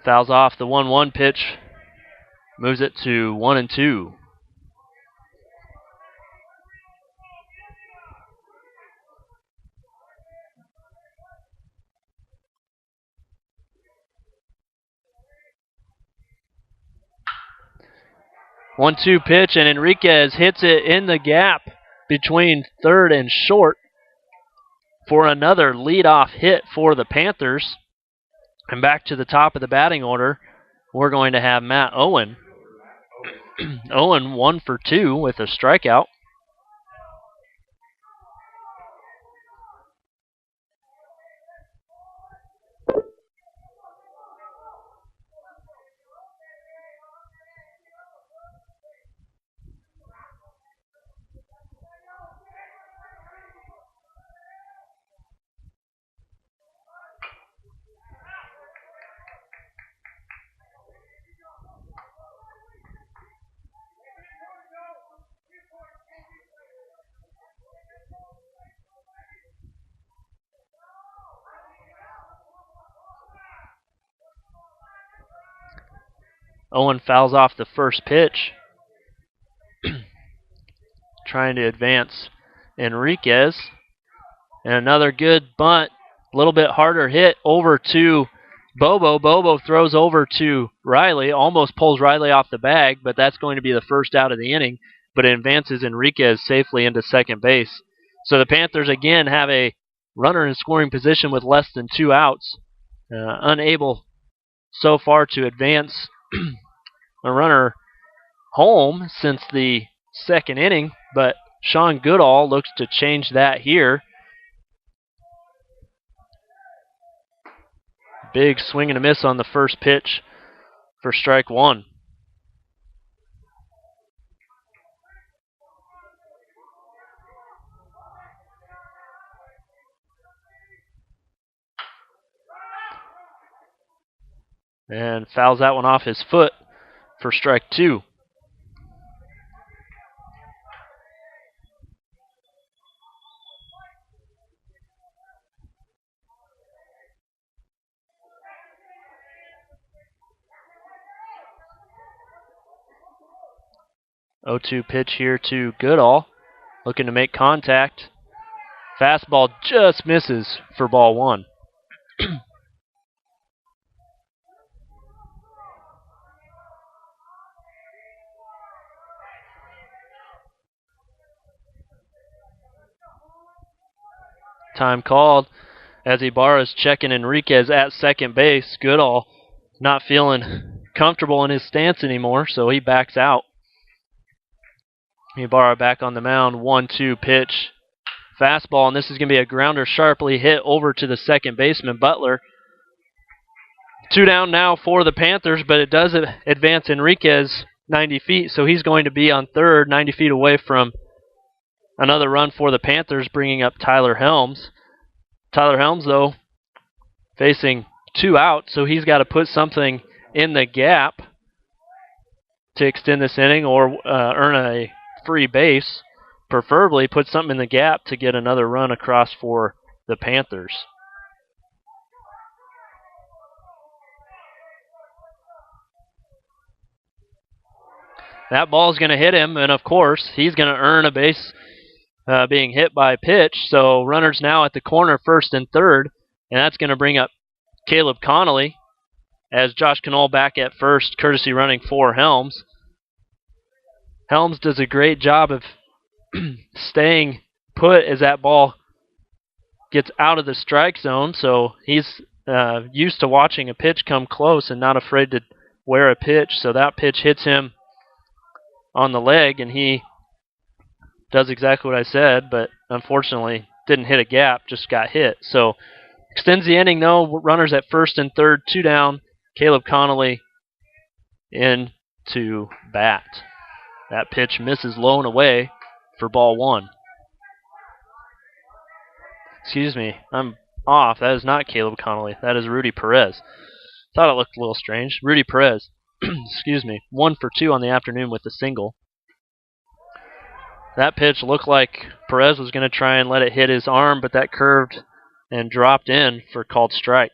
Fouls off the 1-1 pitch. Moves it to 1-2. One-two pitch, and Enriquez hits it in the gap between third and short for another leadoff hit for the Panthers. And back to the top of the batting order, we're going to have Matt Owen. Owen 1 for 2 with a strikeout. Owen fouls off the first pitch. Trying to advance Enriquez. And another good bunt, a little bit harder hit over to Bobo. Bobo throws over to Riley, almost pulls Riley off the bag, but that's going to be the first out of the inning. But it advances Enriquez safely into second base. So the Panthers again have a runner in scoring position with less than 2 outs, unable so far to advance a runner home since the second inning, but Sean Goodall looks to change that here. Big swing and a miss on the first pitch for strike one. And fouls that one off his foot for strike two. Oh, 2 pitch here to Goodall, looking to make contact. Fastball just misses for ball one. Time called as Ibarra's checking Enriquez at second base. Goodall not feeling comfortable in his stance anymore, so he backs out. Ibarra back on the mound, 1-2 pitch. Fastball, and this is going to be a grounder sharply hit over to the second baseman, Butler. 2 down now for the Panthers, but it does advance Enriquez 90 feet, so he's going to be on third, 90 feet away from another run for the Panthers, bringing up Tyler Helms. Tyler Helms, though, facing 2 outs, so he's got to put something in the gap to extend this inning or earn a free base. Preferably put something in the gap to get another run across for the Panthers. That ball's going to hit him, and of course, he's going to earn a base being hit by pitch. So runners now at the corner, first and third, and that's going to bring up Caleb Connolly as Josh Knoll back at first, courtesy running for Helms. Helms does a great job of staying put as that ball gets out of the strike zone, so he's used to watching a pitch come close and not afraid to wear a pitch. So that pitch hits him on the leg, and he does exactly what I said, but unfortunately didn't hit a gap, just got hit. So extends the inning, though. Runners at first and third, 2 down. Caleb Connolly in to bat. That pitch misses low and away for ball one. Excuse me, I'm off. That is not Caleb Connolly. That is Rudy Perez. Thought it looked a little strange. Rudy Perez, excuse me, 1 for 2 on the afternoon with a single. That pitch looked like Perez was going to try and let it hit his arm, but that curved and dropped in for called strike.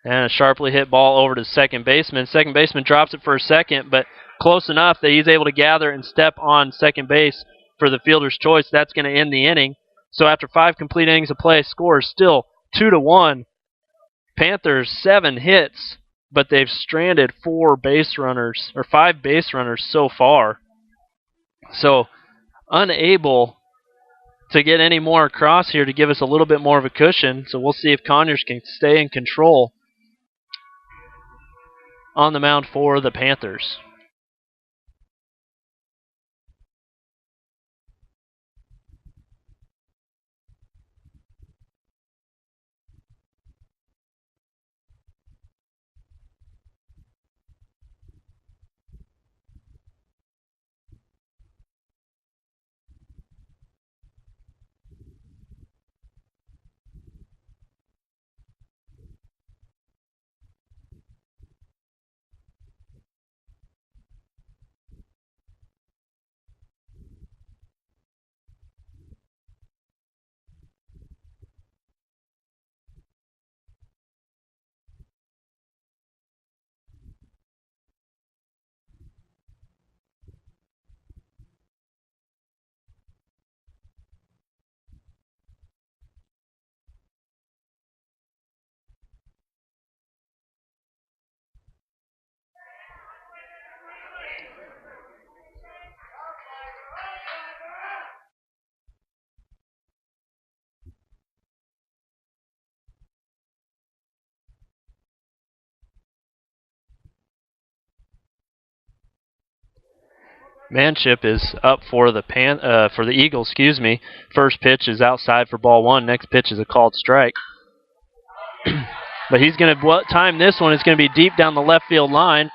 And a sharply hit ball over to second baseman. Second baseman drops it for a second, but close enough that he's able to gather and step on second base for the fielder's choice. That's going to end the inning. So after 5 complete innings of play, score is still 2-1. Panthers 7 hits, but they've stranded 5 base runners so far. So unable to get any more across here to give us a little bit more of a cushion. So we'll see if Conyers can stay in control on the mound for the Panthers. Manship is up for the Eagles. First pitch is outside for ball one. Next pitch is a called strike. But he's going to time this one. It's going to be deep down the left field line.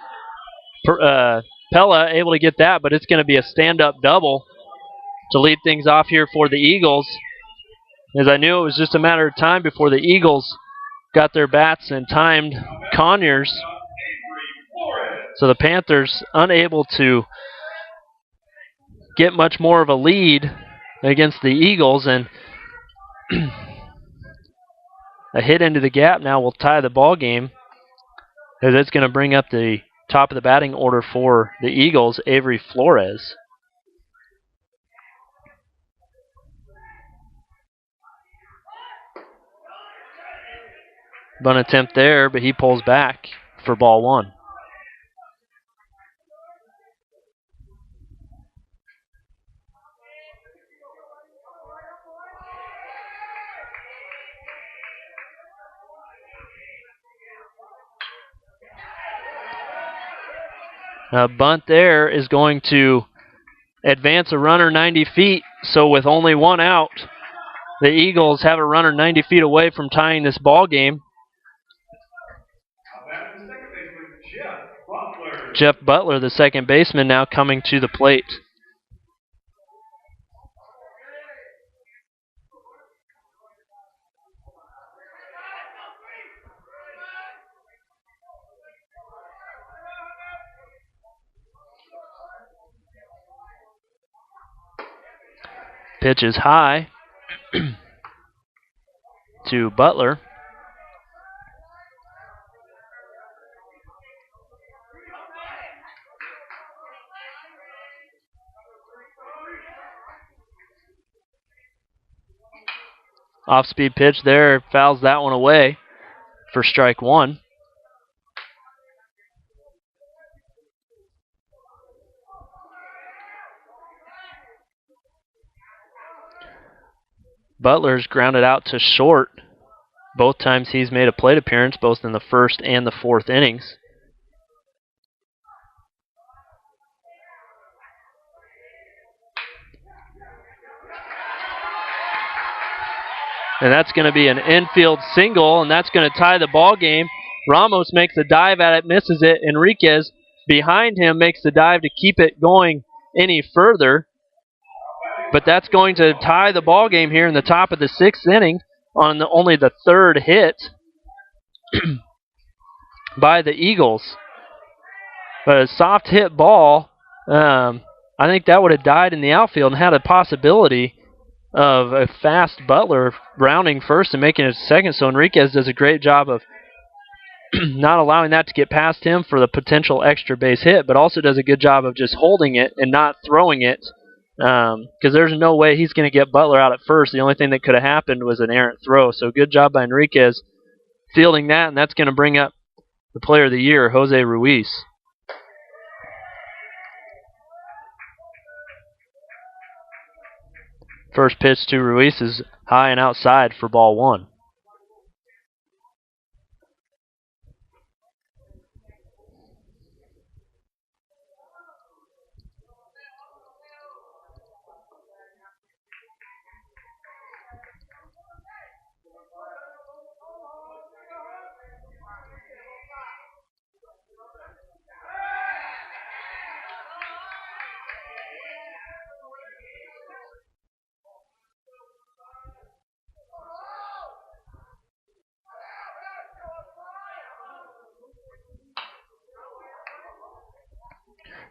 Pella able to get that, but it's going to be a stand-up double to lead things off here for the Eagles. As I knew it was just a matter of time before the Eagles got their bats and timed Conyers. So the Panthers unable to get much more of a lead against the Eagles, and a hit into the gap now will tie the ball game, as it's going to bring up the top of the batting order for the Eagles, Avery Flores. Bunt attempt there, but he pulls back for ball one. A bunt there is going to advance a runner 90 feet, so with only one out, the Eagles have a runner 90 feet away from tying this ball game. Jeff Butler, the second baseman, now coming to the plate. Pitch is high to Butler. Off-speed pitch there, fouls that one away for strike one. Butler's grounded out to short both times he's made a plate appearance, both in the first and the fourth innings. And that's going to be an infield single, and that's going to tie the ball game. Ramos makes a dive at it, misses it. Enriquez behind him makes the dive to keep it going any further. But that's going to tie the ball game here in the top of the sixth inning on only the third hit by the Eagles. But a soft hit ball, I think that would have died in the outfield and had a possibility of a fast Butler rounding first and making it second. So Enriquez does a great job of not allowing that to get past him for the potential extra base hit, but also does a good job of just holding it and not throwing it, because there's no way he's going to get Butler out at first. The only thing that could have happened was an errant throw. So good job by Enriquez fielding that, and that's going to bring up the player of the year, Jose Ruiz. First pitch to Ruiz is high and outside for ball one.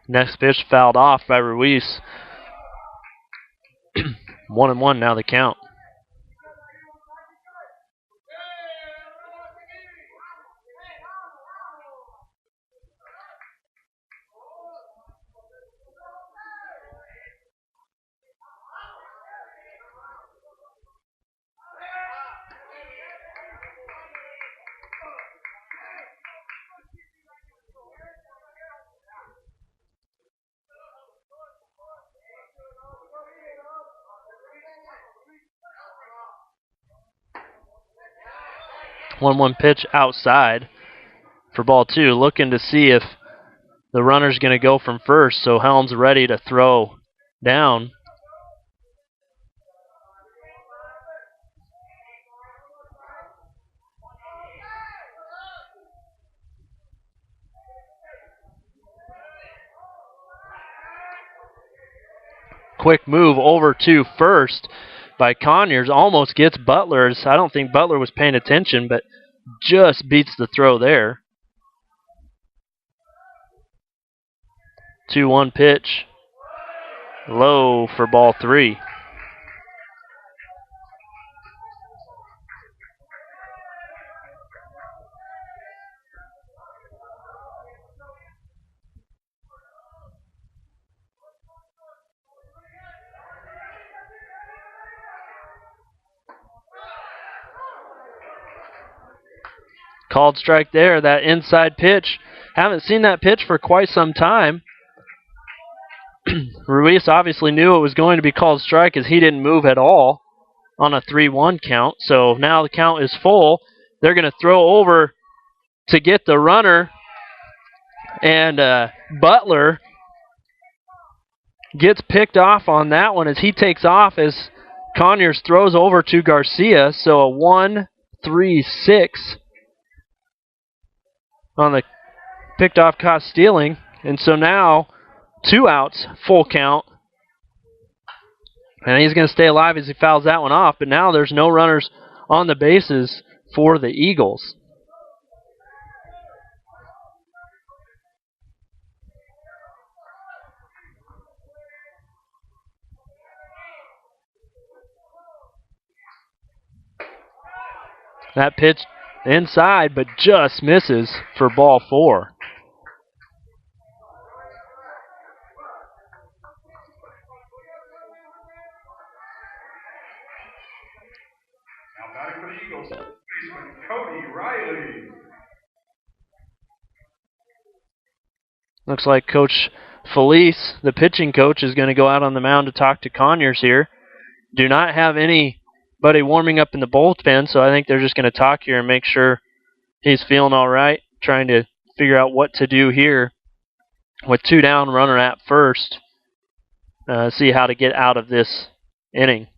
Next pitch fouled off by Ruiz. 1-1 now the count. One pitch outside for ball two, looking to see if the runner's going to go from first, so Helms ready to throw down. Quick move over to first by Conyers. Almost gets Butler's. I don't think Butler was paying attention, but just beats the throw there. 2-1 pitch. Low for ball 3. Called strike there, that inside pitch. Haven't seen that pitch for quite some time. Ruiz obviously knew it was going to be called strike as he didn't move at all on a 3-1 count. So now the count is full. They're going to throw over to get the runner. And Butler gets picked off on that one as he takes off as Conyers throws over to Garcia. So a 1-3-6 on the picked off caught stealing. And so now 2 outs, full count. And he's going to stay alive as he fouls that one off. But now there's no runners on the bases for the Eagles. That pitch inside, but just misses for ball 4. Now batting for the Eagles, baseman Cody Riley. Looks like Coach Felice, the pitching coach, is going to go out on the mound to talk to Conyers here. Do not have anybody warming up in the bullpen, so I think they're just going to talk here and make sure he's feeling all right, trying to figure out what to do here with 2 down, runner at first. See how to get out of this inning.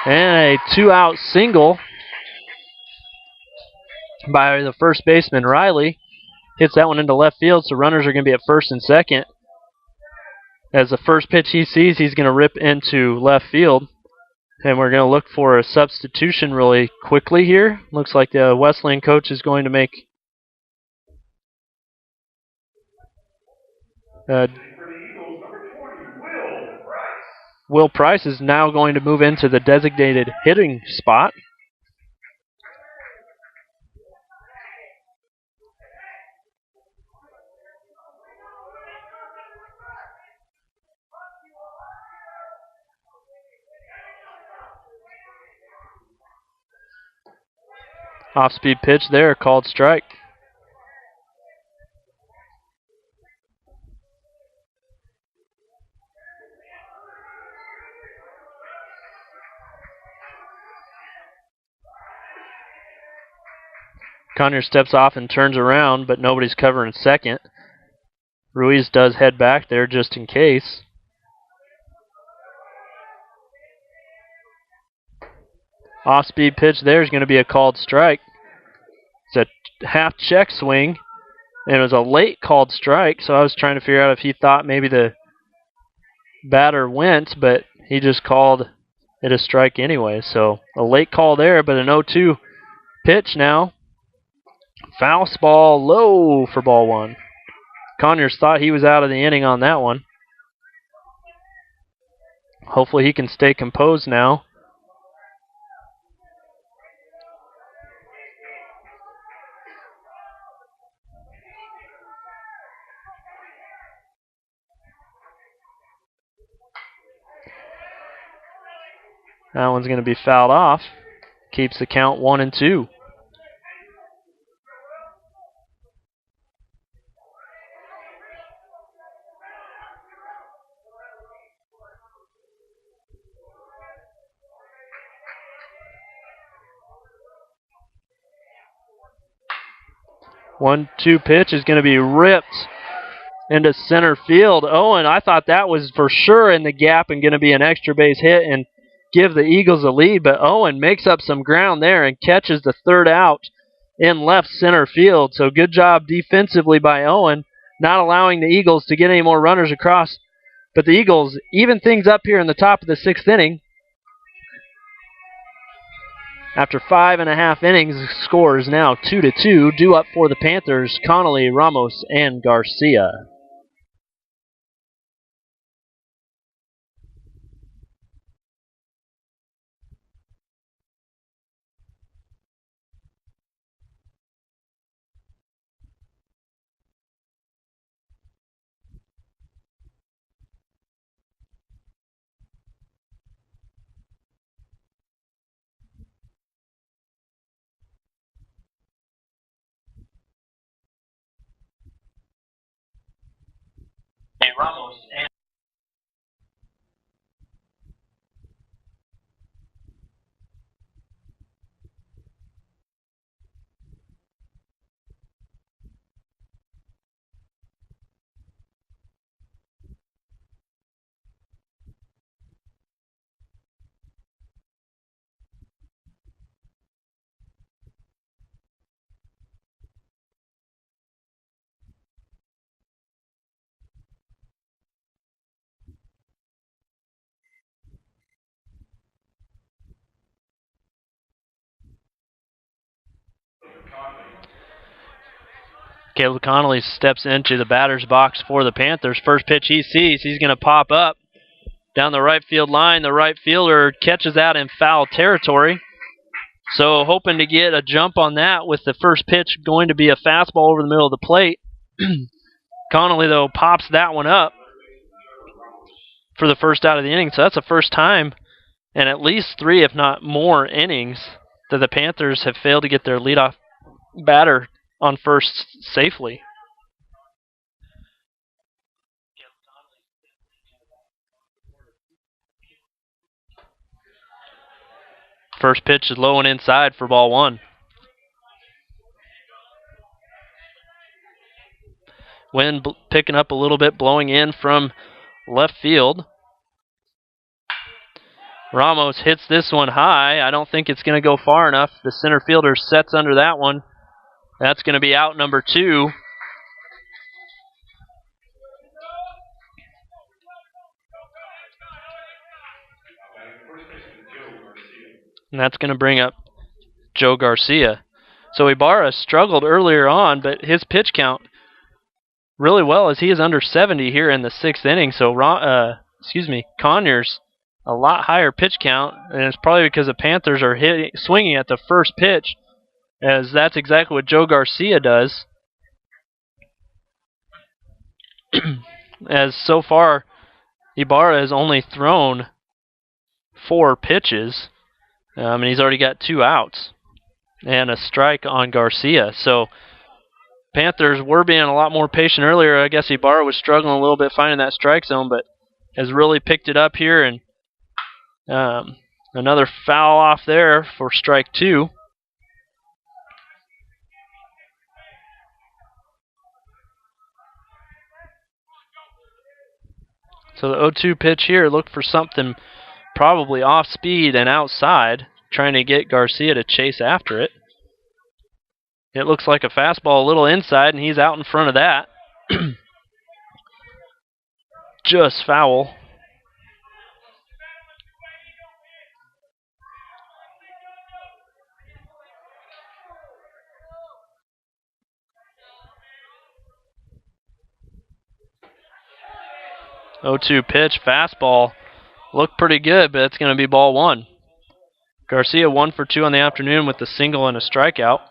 And a 2-out single by the first baseman, Riley. Hits that one into left field, so runners are going to be at first and second. As the first pitch he sees, he's going to rip into left field. And we're going to look for a substitution really quickly here. Looks like the Wesleyan coach is going to make Will Price is now going to move into the designated hitting spot. Off-speed pitch there, called strike. Conyers steps off and turns around, but nobody's covering second. Ruiz does head back there just in case. Off-speed pitch there is going to be a called strike. It's a half check swing, and it was a late called strike, so I was trying to figure out if he thought maybe the batter went, but he just called it a strike anyway. So a late call there, but an 0-2 pitch now. Fastball low for ball 1. Conyers thought he was out of the inning on that one. Hopefully he can stay composed now That one's going to be fouled off. Keeps the count 1-2. One-two pitch is going to be ripped into center field. Owen, I thought that was for sure in the gap and going to be an extra base hit and give the Eagles a lead, but Owen makes up some ground there and catches the third out in left center field. So good job defensively by Owen, not allowing the Eagles to get any more runners across. But the Eagles even things up here in the top of the sixth inning. After 5.5 innings, the score is now 2-2. Due up for the Panthers, Connolly, Ramos, and Garcia. Ramos and Caleb Connolly steps into the batter's box for the Panthers. First pitch he sees, he's going to pop up down the right field line. The right fielder catches that in foul territory. So hoping to get a jump on that with the first pitch going to be a fastball over the middle of the plate. Connolly, though, pops that one up for the first out of the inning. So that's the first time in at least 3, if not more, innings that the Panthers have failed to get their leadoff batter on first safely. First pitch is low and inside for ball 1. Wind picking up a little bit, blowing in from left field. Ramos hits this one high. I don't think it's going to go far enough. The center fielder sets under that one. That's going to be out number 2. And that's going to bring up Joe Garcia. So Ibarra struggled earlier on, but his pitch count really well as he is under 70 here in the 6th inning. So, Conyers, a lot higher pitch count, and it's probably because the Panthers are swinging at the first pitch, as that's exactly what Joe Garcia does. As so far, Ibarra has only thrown 4 pitches, and he's already got 2 outs and a strike on Garcia. So Panthers were being a lot more patient earlier. I guess Ibarra was struggling a little bit finding that strike zone, but has really picked it up here. And another foul off there for strike 2. So the 0-2 pitch here, look for something probably off speed and outside, trying to get Garcia to chase after it. It looks like a fastball a little inside, and he's out in front of that. Just foul. Oh-2 pitch, fastball. Looked pretty good, but it's going to be ball 1. Garcia 1 for 2 on the afternoon with a single and a strikeout.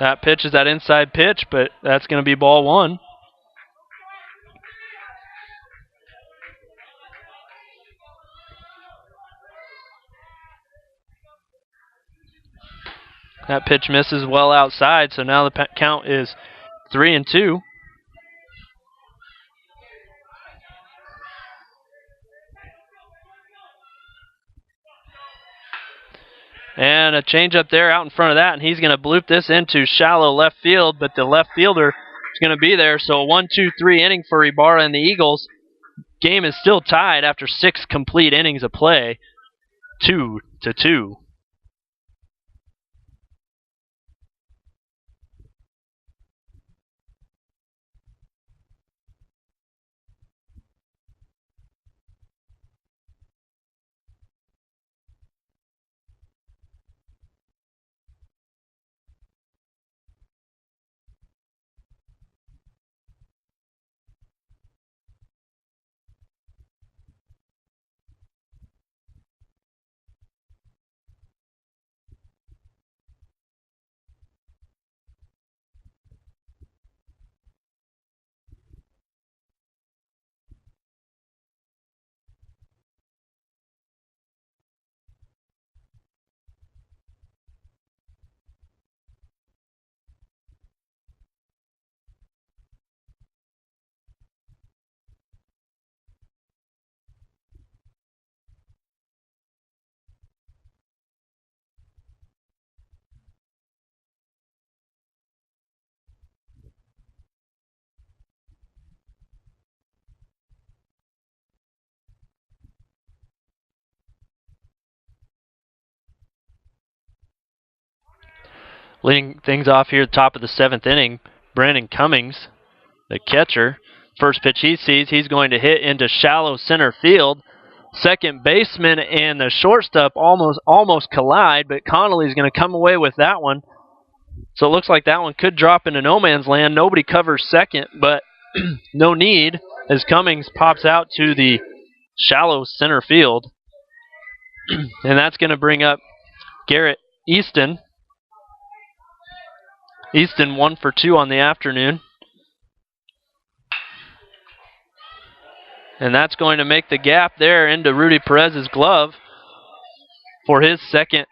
That pitch is that inside pitch, but that's going to be ball 1. That pitch misses well outside, so now the count is 3-2. And a changeup there out in front of that, and he's going to bloop this into shallow left field, but the left fielder is going to be there. So a 1-2-3 inning for Ibarra and the Eagles. Game is still tied after 6 complete innings of play, 2-2. Leading things off here at the top of the 7th inning, Brandon Cummings, the catcher. First pitch he sees, he's going to hit into shallow center field. Second baseman and the shortstop almost collide, but Connolly's going to come away with that one. So it looks like that one could drop into no man's land. Nobody covers second, but no need as Cummings pops out to the shallow center field. And that's going to bring up Garrett Easton. Easton 1 for 2 on the afternoon. And that's going to make the gap there into Rudy Perez's glove for his second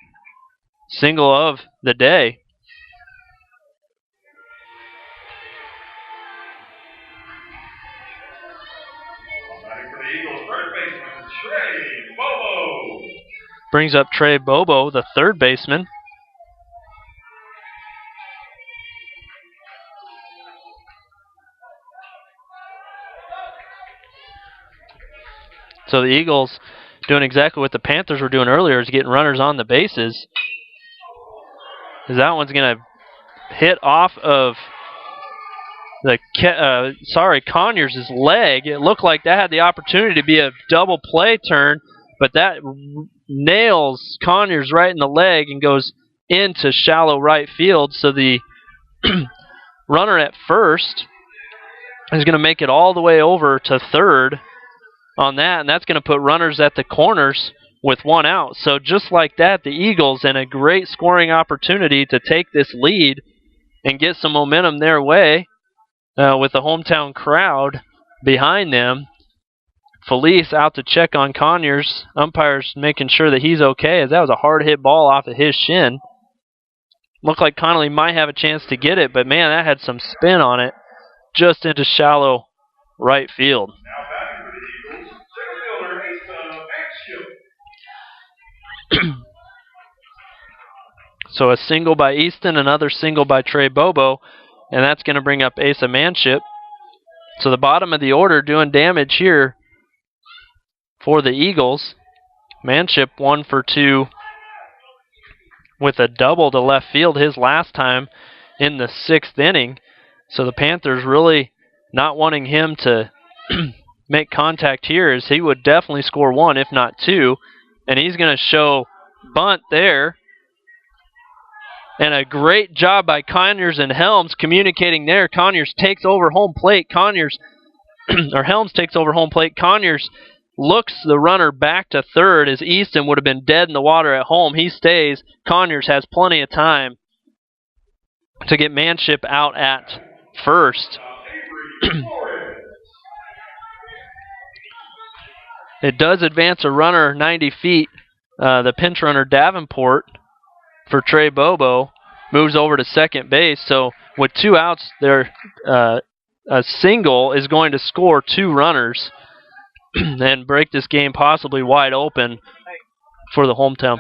single of the day. Brings up Trey Bobo, the third baseman. So the Eagles doing exactly what the Panthers were doing earlier, is getting runners on the bases. As that one's going to hit off of Conyers' leg. It looked like that had the opportunity to be a double play turn, but that nails Conyers right in the leg and goes into shallow right field. So the runner at first is going to make it all the way over to third on that, and that's going to put runners at the corners with one out. So just like that, the Eagles in a great scoring opportunity to take this lead and get some momentum their way with the hometown crowd behind them. Felice out to check on Conyers. Umpires making sure that he's okay, as that was a hard hit ball off of his shin. Looked like Connolly might have a chance to get it, but man, that had some spin on it, just into shallow right field. So a single by Easton, another single by Trey Bobo, and that's going to bring up Asa Manship. So the bottom of the order doing damage here for the Eagles. Manship 1 for 2 with a double to left field his last time in the 6th inning. So the Panthers really not wanting him to make contact here, as he would definitely score 1, if not 2. And he's going to show bunt there. And a great job by Conyers and Helms communicating there. Conyers takes over home plate. Helms takes over home plate. Conyers looks the runner back to third, as Easton would have been dead in the water at home. He stays. Conyers has plenty of time to get Manship out at first. It does advance a runner 90 feet, the pinch runner Davenport for Trey Bobo. moves over to second base. So with 2 outs, a single is going to score 2 runners and break this game possibly wide open for the hometown.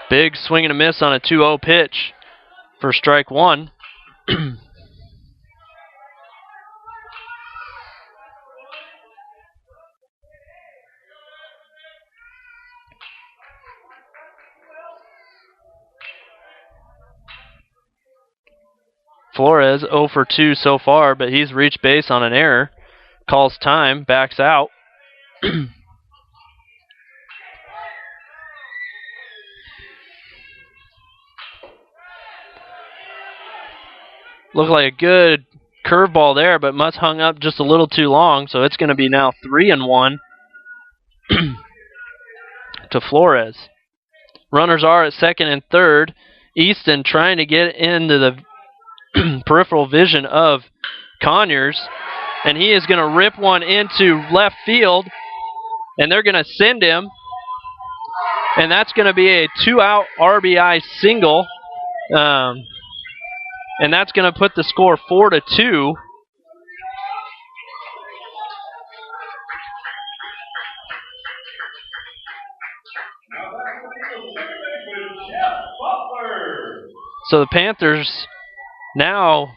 Big swing and a miss on a 2-0 pitch for strike 1. Flores 0 for 2 so far, but he's reached base on an error. Calls time, backs out. Looked like a good curveball there, but must hung up just a little too long, so it's going to be now 3-1 to Flores. Runners are at second and third. Easton trying to get into the peripheral vision of Conyers, and he is going to rip one into left field, and they're going to send him, and that's going to be a 2-out RBI single, and that's going to put the score 4-2. So the Panthers now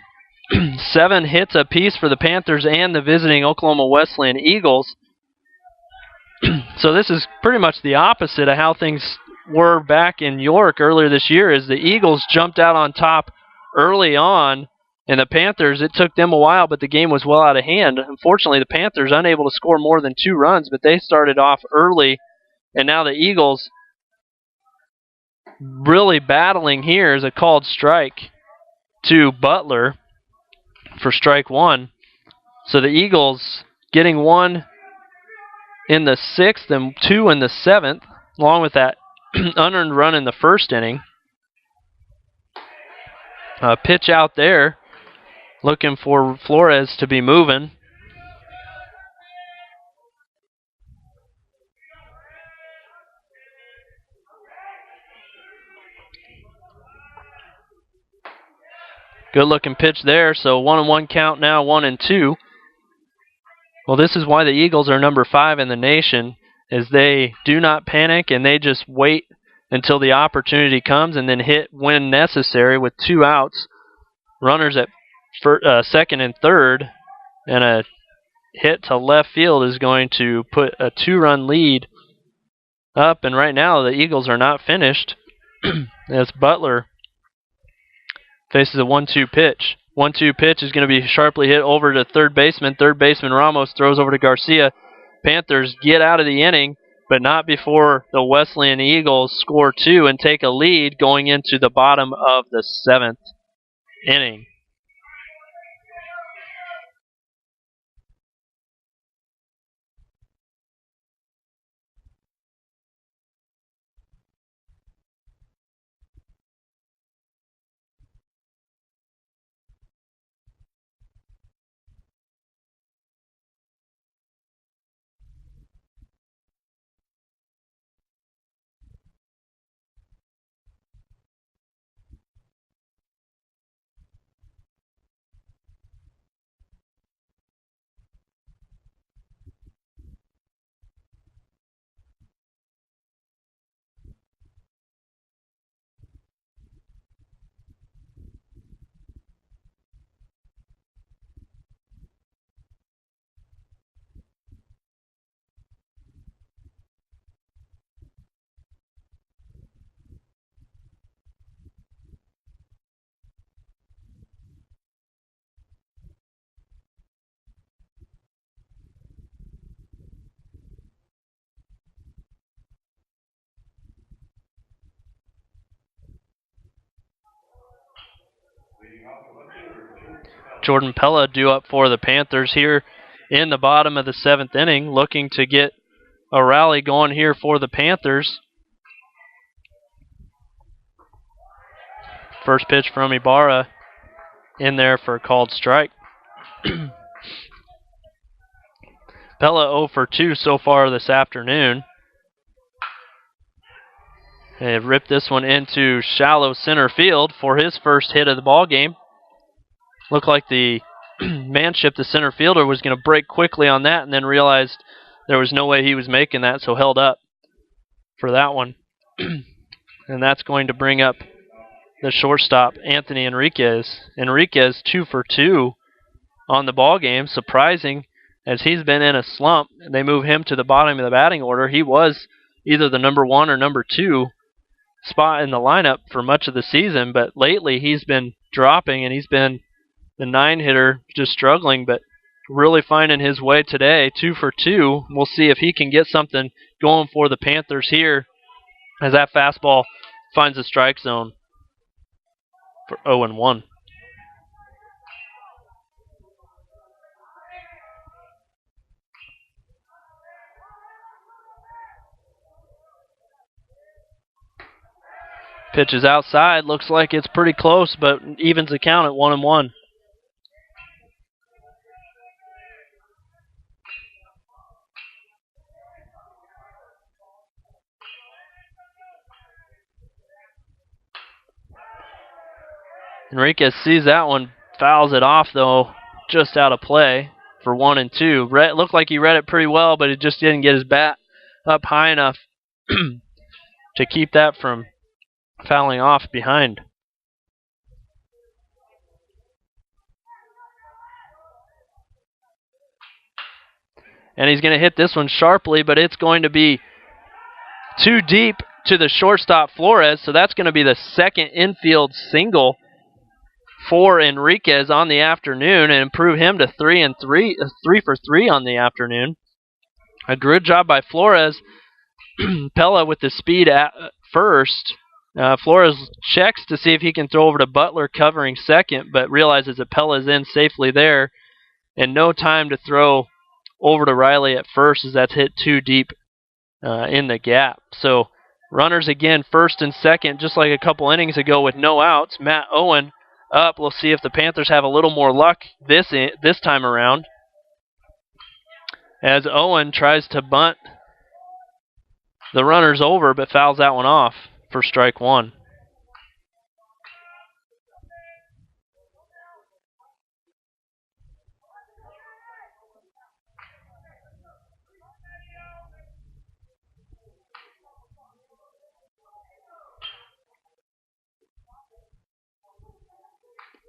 7 hits apiece for the Panthers and the visiting Oklahoma Wesleyan Eagles. So this is pretty much the opposite of how things were back in York earlier this year, as the Eagles jumped out on top early on, and the Panthers, it took them a while, but the game was well out of hand. Unfortunately, the Panthers unable to score more than 2 runs, but they started off early, and now the Eagles really battling here is a called strike to Butler for strike 1. So the Eagles getting 1 in the 6th and 2 in the 7th, along with that unearned run in the first inning. Pitch out there, looking for Flores to be moving. Good looking pitch there, so 1-1 count now, 1-2. Well, this is why the Eagles are number 5 in the nation, is they do not panic and they just wait until the opportunity comes and then hit when necessary with 2 outs. Runners at second and third, and a hit to left field is going to put a 2-run lead up, and right now the Eagles are not finished as Butler faces a 1-2 pitch. 1-2 pitch is going to be sharply hit over to third baseman. Third baseman Ramos throws over to Garcia. Panthers get out of the inning, but not before the Wesleyan Eagles score 2 and take a lead going into the bottom of the 7th inning. Jordan Pella due up for the Panthers here in the bottom of the 7th inning, looking to get a rally going here for the Panthers. First pitch from Ibarra in there for a called strike. Pella 0 for 2 so far this afternoon. They have ripped this one into shallow center field for his first hit of the ball game. Looked like the manship, the center fielder, was going to break quickly on that and then realized there was no way he was making that, so held up for that one. And that's going to bring up the shortstop, Anthony Enriquez. Enriquez 2 for 2 on the ball game. Surprising, as he's been in a slump. They move him to the bottom of the batting order. He was either the number 1 or number 2 spot in the lineup for much of the season, but lately he's been dropping, and he's been the 9-hitter, just struggling, but really finding his way today. 2 for 2. We'll see if he can get something going for the Panthers here as that fastball finds the strike zone for 0-1. Pitch is outside. Looks like it's pretty close, but evens the count at 1-1. Enriquez sees that one, fouls it off, though, just out of play for 1-2. Looked like he read it pretty well, but it just didn't get his bat up high enough to keep that from fouling off behind. And he's going to hit this one sharply, but it's going to be too deep to the shortstop Flores, so that's going to be the second infield single for Enriquez on the afternoon and improve him to 3 for 3 on the afternoon. A good job by Flores. Pella with the speed at first. Flores checks to see if he can throw over to Butler covering second, but realizes that Pella's in safely there, and no time to throw over to Riley at first as that's hit too deep in the gap. So runners again first and second, just like a couple innings ago with no outs. Matt Owen up. We'll see if the Panthers have a little more luck this time around, as Owen tries to bunt the runners over but fouls that one off for strike 1.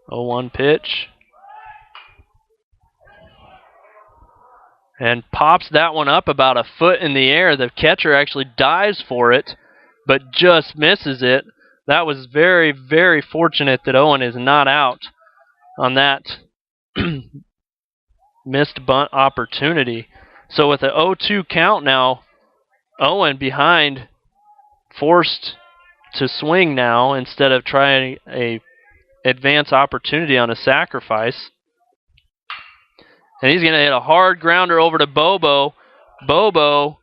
A 0-1 pitch. And pops that one up about a foot in the air. The catcher actually dives for it, but just misses it. That was very, very fortunate that Owen is not out on that missed bunt opportunity. So with an 0-2 count now, Owen behind, forced to swing now instead of trying a advance opportunity on a sacrifice. And he's going to hit a hard grounder over to Bobo. Bobo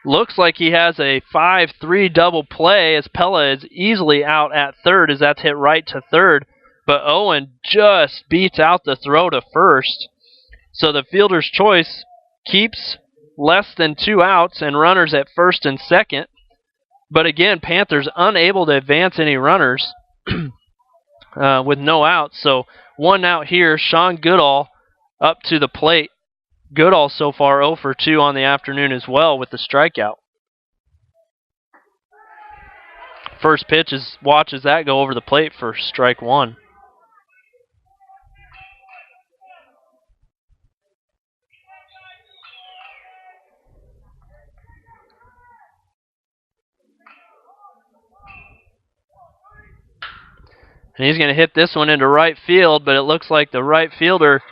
looks like he has a 5-3 double play, as Pella is easily out at third as that's hit right to third. But Owen just beats out the throw to first. So the fielder's choice keeps less than 2 outs and runners at first and second. But again, Panthers unable to advance any runners with no outs. So 1 out here. Sean Goodall up to the plate. Goodall so far 0 for 2 on the afternoon as well with the strikeout. First pitch is watches that go over the plate for strike 1. And he's going to hit this one into right field, but it looks like the right fielder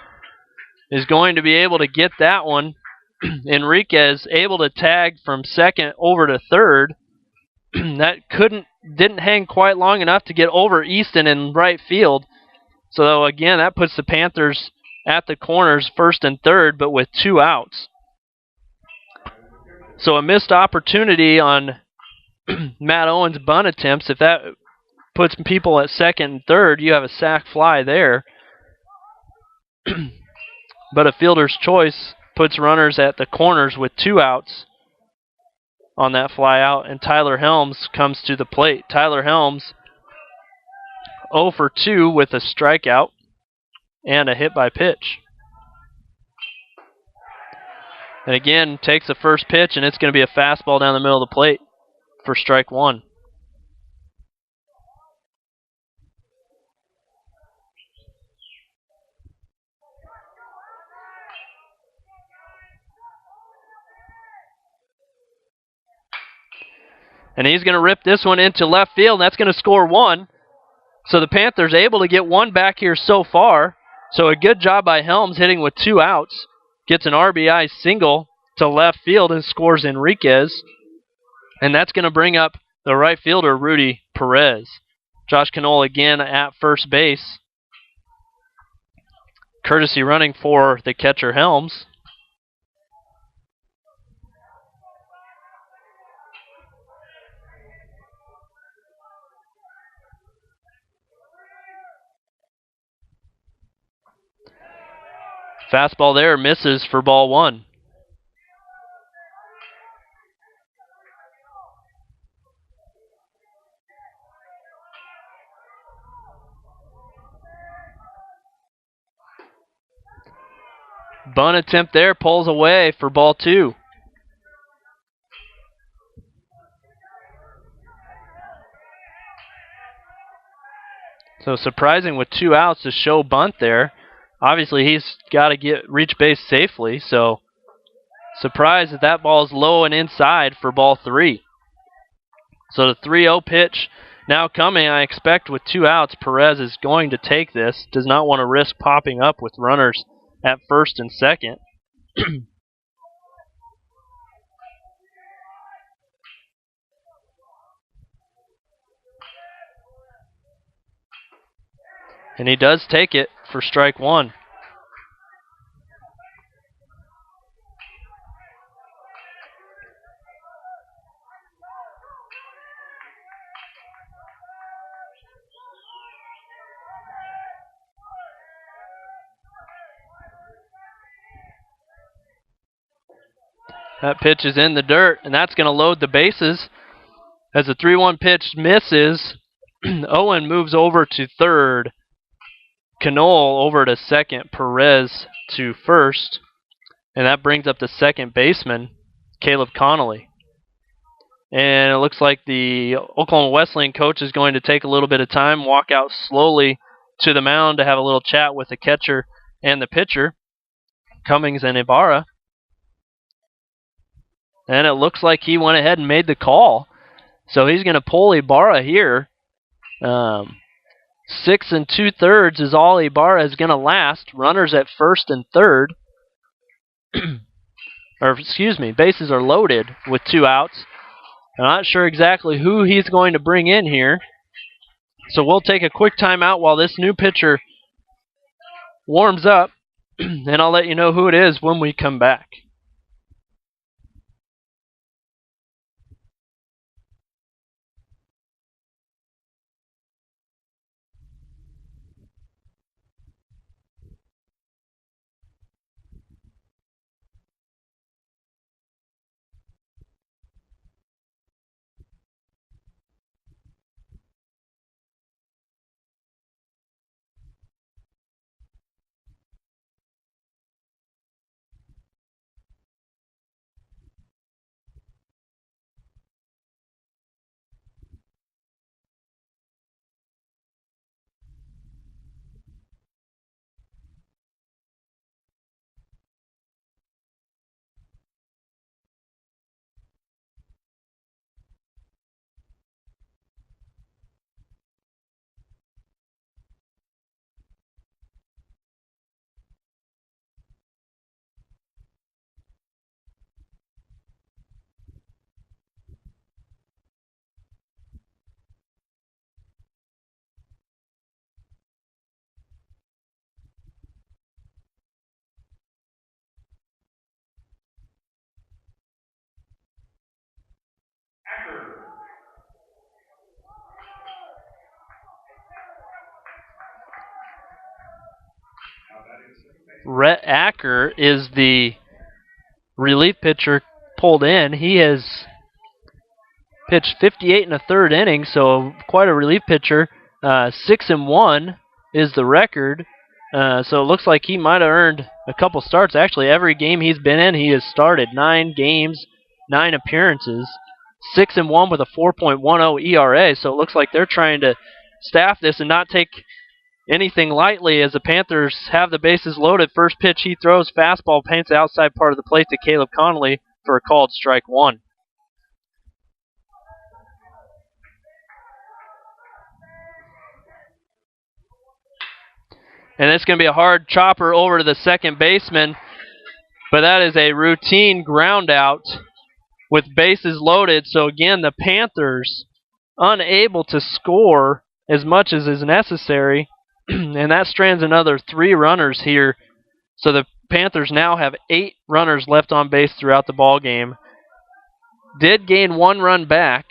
is going to be able to get that one. Enriquez able to tag from second over to third. that didn't hang quite long enough to get over Easton in right field. So again, that puts the Panthers at the corners, first and third, but with 2 outs. So a missed opportunity on Matt Owens' bunt attempts. If that puts people at second and third, you have a sac fly there. But a fielder's choice puts runners at the corners with 2 outs on that fly out, and Tyler Helms comes to the plate. Tyler Helms 0 for 2 with a strikeout and a hit by pitch. And again, takes the first pitch, and it's going to be a fastball down the middle of the plate for strike 1. And he's going to rip this one into left field, and that's going to score 1. So the Panthers able to get 1 back here so far. So a good job by Helms hitting with 2 outs. Gets an RBI single to left field and scores Enriquez. And that's going to bring up the right fielder, Rudy Perez. Josh Knoll again at first base. Courtesy running for the catcher, Helms. Fastball there misses for ball 1. Bunt attempt there, pulls away for ball 2. So surprising with 2 outs to show bunt there. Obviously, he's got to reach base safely, so surprised that ball is low and inside for ball 3. So the 3-0 pitch now coming, I expect with 2 outs. Perez is going to take this. Does not want to risk popping up with runners at first and second. And he does take it for strike 1. That pitch is in the dirt, and that's going to load the bases. As the 3-1 pitch misses, Owen moves over to third. Knoll over to second. Perez to first. And that brings up the second baseman, Caleb Connolly. And it looks like the Oklahoma Wesleyan coach is going to take a little bit of time, walk out slowly to the mound to have a little chat with the catcher and the pitcher, Cummings and Ibarra. And it looks like he went ahead and made the call. So he's going to pull Ibarra here. 6 2/3 is all Ibarra is going to last. Runners at first and third. Or excuse me, bases are loaded with 2 outs. I'm not sure exactly who he's going to bring in here. So we'll take a quick timeout while this new pitcher warms up. And I'll let you know who it is when we come back. Rhett Acker is the relief pitcher pulled in. He has pitched 58 in the third inning, so quite a relief pitcher. 6-1 is the record. So it looks like he might have earned a couple starts. Actually, every game he's been in, he has started. 9 games, 9 appearances. 6-1 with a 4.10 ERA. So it looks like they're trying to staff this and not take anything lightly as the Panthers have the bases loaded. First pitch he throws, fastball, paints the outside part of the plate to Caleb Connolly for a called strike one. And it's going to be a hard chopper over to the second baseman, but that is a routine ground out with bases loaded. So again, the Panthers unable to score as much as is necessary, and that strands another 3 runners here. So the Panthers now have 8 runners left on base throughout the ball game. Did gain 1 run back,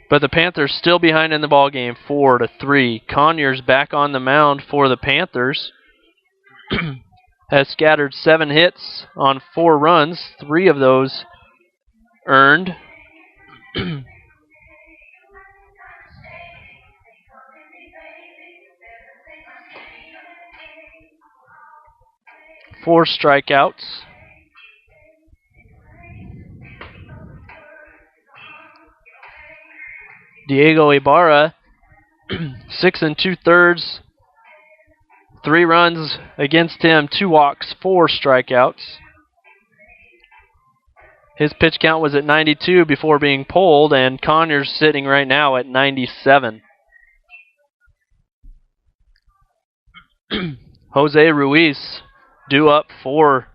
but the Panthers still behind in the ball game, 4-3. Conyers back on the mound for the Panthers. Has scattered 7 hits on 4 runs, 3 of those earned. 4 strikeouts. Diego Ibarra, 6 2/3, 3 runs against him, 2 walks, 4 strikeouts. His pitch count was at 92 before being pulled, and Conyers sitting right now at 97. Jose Ruiz due up for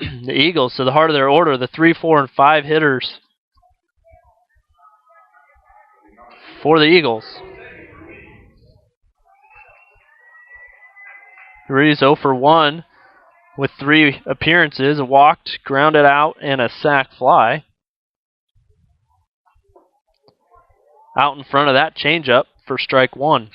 the Eagles. So the heart of their order, the 3, 4, and 5 hitters for the Eagles. Ruiz 0 for 1 with 3 appearances, a walked, grounded out, and a sac fly. Out in front of that changeup for strike 1.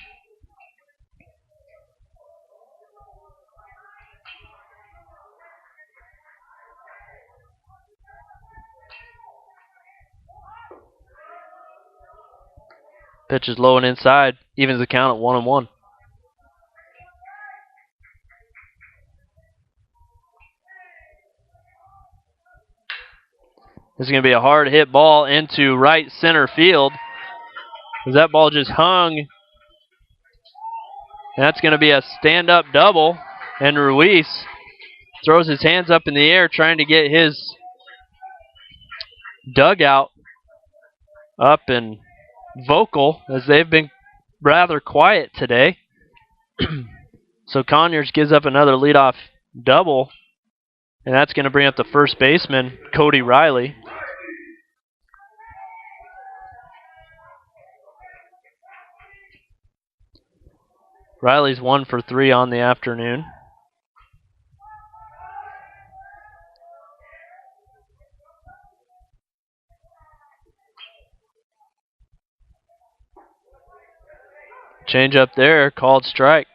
Pitch is low and inside, evens the count at 1-1. This is going to be a hard hit ball into right center field, as that ball just hung. And that's going to be a stand-up double, and Ruiz throws his hands up in the air trying to get his dugout up and vocal, as they've been rather quiet today. So Conyers gives up another leadoff double, and that's going to bring up the first baseman, Cody Riley. Riley's 1 for 3 on the afternoon. Change up there, called strike.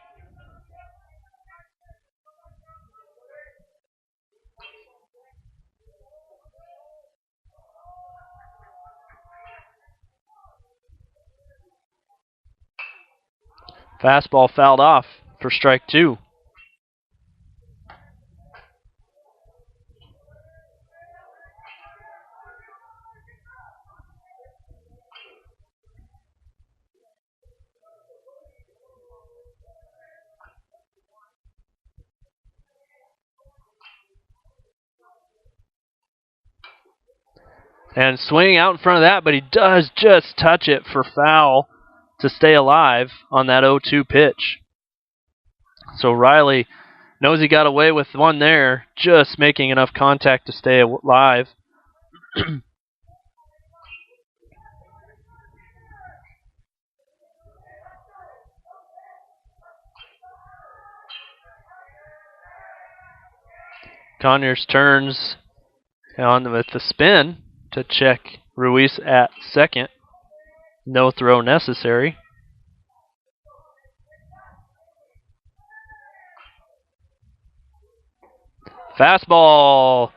Fastball fouled off for strike 2. And swing out in front of that, but he does just touch it for foul to stay alive on that 0-2 pitch. So Riley knows he got away with one there, just making enough contact to stay alive. Conyers turns on with the spin to check Ruiz at second. No throw necessary. Fastball.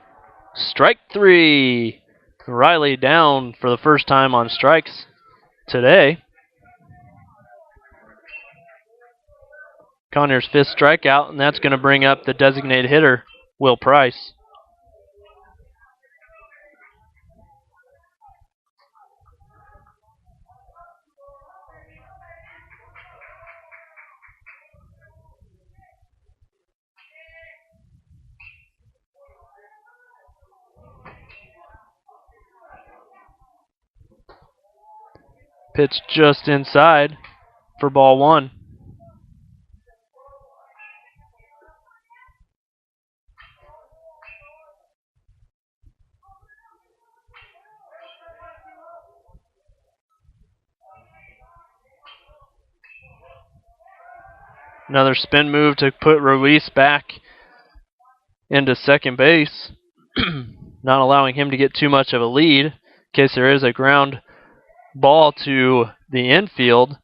Strike 3. Riley down for the first time on strikes today. Conyers' 5th strikeout, and that's going to bring up the designated hitter, Will Price. Pitch just inside for ball 1. Another spin move to put Ruiz back into second base, not allowing him to get too much of a lead in case there is a ground ball to the infield,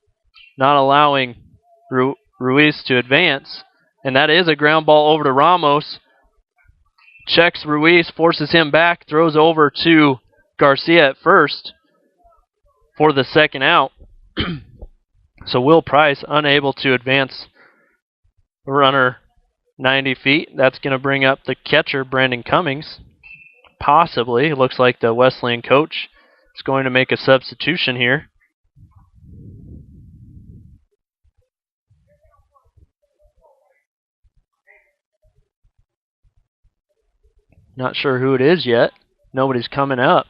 not allowing Ruiz to advance. And that is a ground ball over to Ramos. Checks Ruiz, forces him back, throws over to Garcia at first for the second out. So Will Price unable to advance the runner 90 feet. That's going to bring up the catcher, Brandon Cummings. Possibly. It looks like the Wesleyan coach is going to make a substitution here. Not sure who it is yet. Nobody's coming up.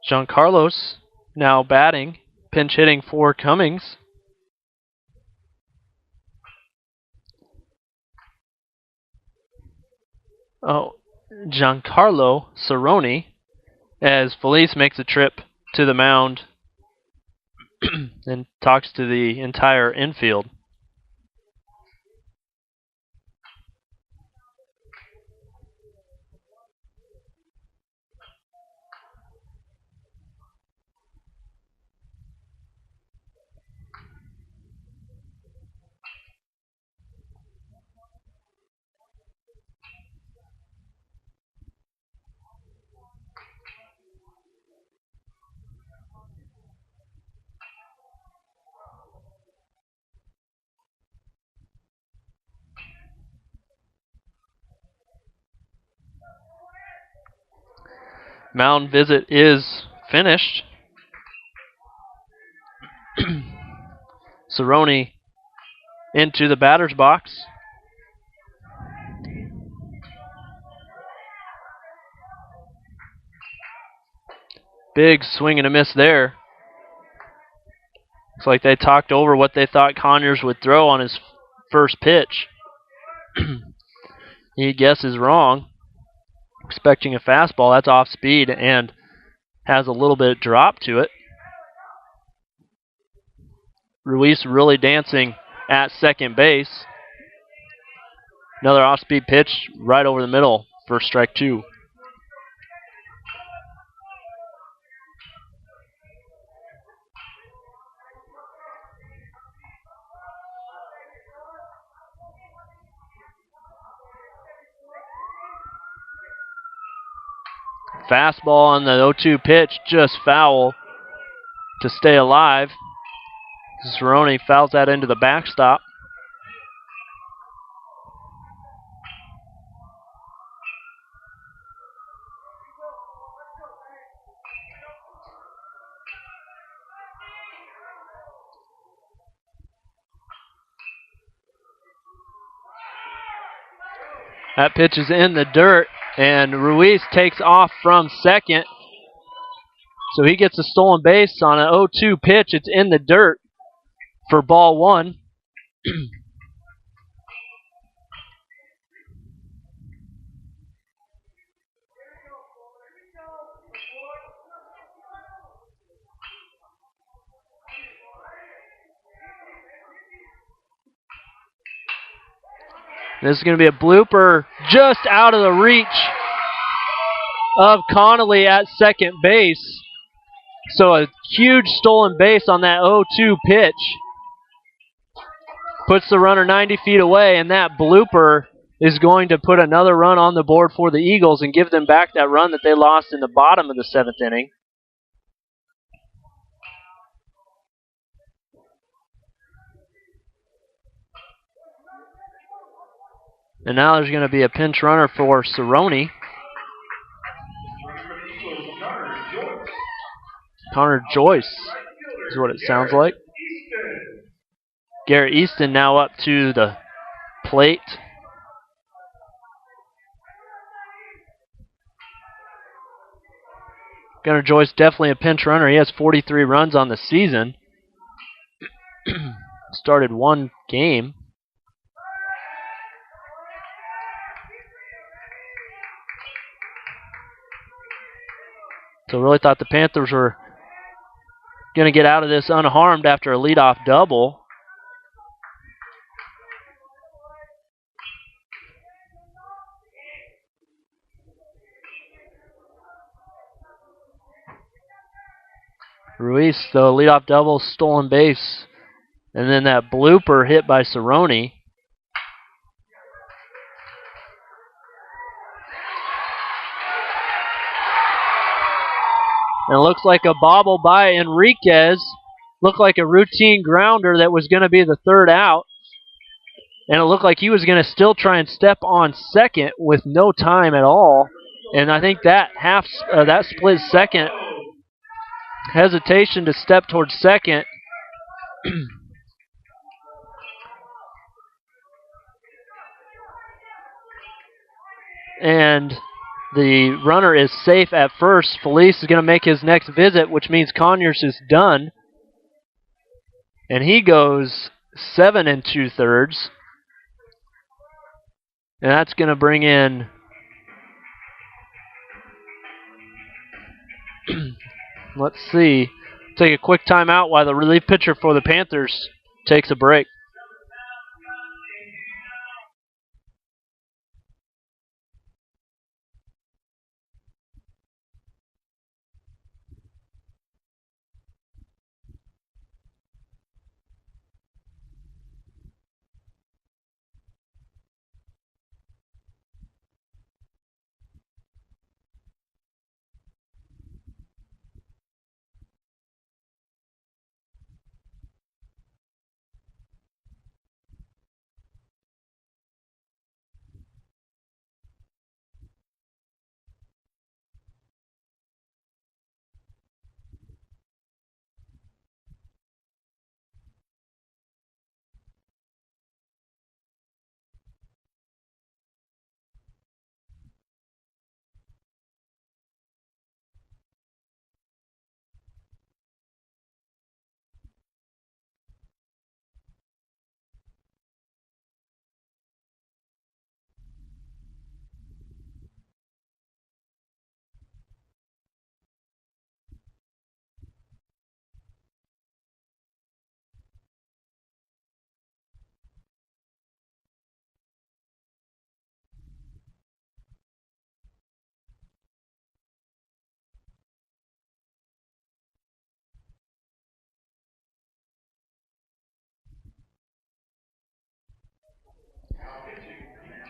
Giancarlos now batting, pinch hitting for Cummings. Giancarlo Cerrone, as Felice makes a trip to the mound and talks to the entire infield. Mound visit is finished. Cerrone into the batter's box. Big swing and a miss there. Looks like they talked over what they thought Conyers would throw on his first pitch. He guesses wrong. Expecting a fastball, that's off speed and has a little bit of drop to it. Ruiz really dancing at second base. Another off-speed pitch right over the middle for strike 2. Fastball on the 0-2 pitch, just foul to stay alive. Cerrone fouls that into the backstop. That pitch is in the dirt, and Ruiz takes off from second. So he gets a stolen base on an 0-2 pitch. It's in the dirt for ball 1. This is going to be a blooper just out of the reach of Connolly at second base. So a huge stolen base on that 0-2 pitch. Puts the runner 90 feet away, and that blooper is going to put another run on the board for the Eagles and give them back that run that they lost in the bottom of the 7th inning. And now there's going to be a pinch runner for Cerrone. Connor Joyce is what it sounds like. Garrett Easton now up to the plate. Gunnar Joyce definitely a pinch runner. He has 43 runs on the season. Started one game. So really thought the Panthers were going to get out of this unharmed after a leadoff double. Ruiz, though, leadoff double, stolen base. And then that blooper hit by Cerrone. And it looks like a bobble by Enriquez. Looked like a routine grounder that was going to be the third out. And it looked like he was going to still try and step on second with no time at all. And I think that that split second hesitation to step towards second and the runner is safe at first. Felice is going to make his next visit, which means Conyers is done. And he goes 7 2/3. And that's going to bring in let's see. Take a quick timeout while the relief pitcher for the Panthers takes a break.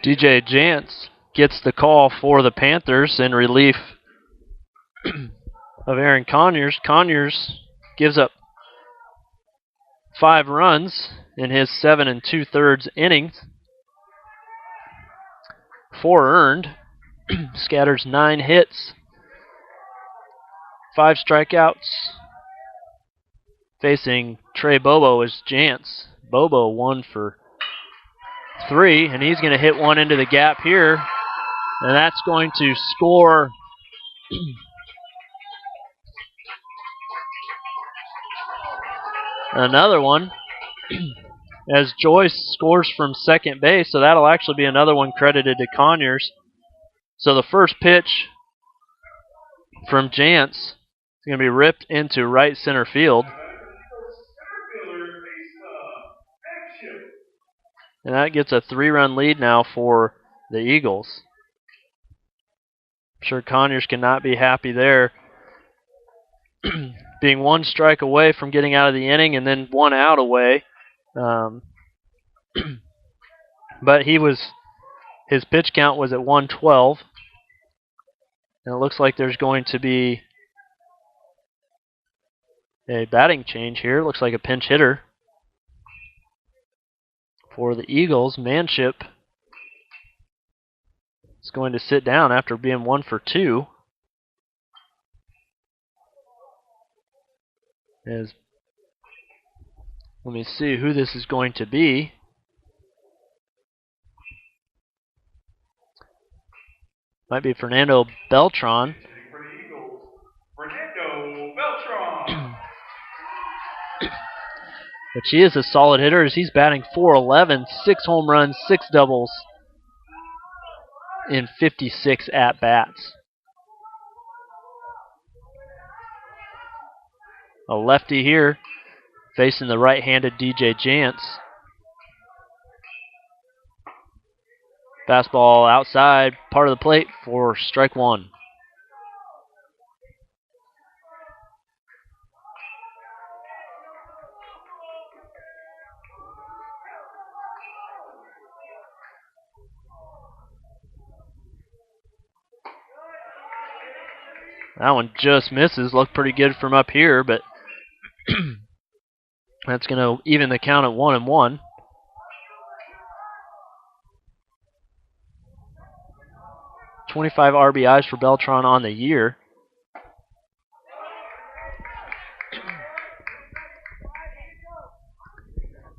DJ Jantz gets the call for the Panthers in relief of Aaron Conyers. Conyers gives up 5 runs in his 7 2/3 innings. 4 earned. Scatters 9 hits. 5 strikeouts. Facing Trey Bobo is Jantz. Bobo 1 for 3, and he's going to hit one into the gap here, and that's going to score another one as Joyce scores from second base, so that'll actually be another one credited to Conyers. So the first pitch from Jantz is going to be ripped into right center field. And that gets a 3-run lead now for the Eagles. I'm sure Conyers cannot be happy there. Being 1 strike away from getting out of the inning and then 1 out away. But his pitch count was at 112. And it looks like there's going to be a batting change here. Looks like a pinch hitter for the Eagles. Manship is going to sit down after being 1 for 2. Let me see who this is going to be. Might be Fernando Beltran. For the Eagles, Fernando Beltran. But he is a solid hitter as he's batting .411, 6 home runs, 6 doubles in 56 at-bats. A lefty here facing the right-handed DJ Jantz. Fastball outside, part of the plate for strike 1. That one just misses. Looked pretty good from up here, but that's going to even the count at 1-1. .25 RBIs for Beltran on the year.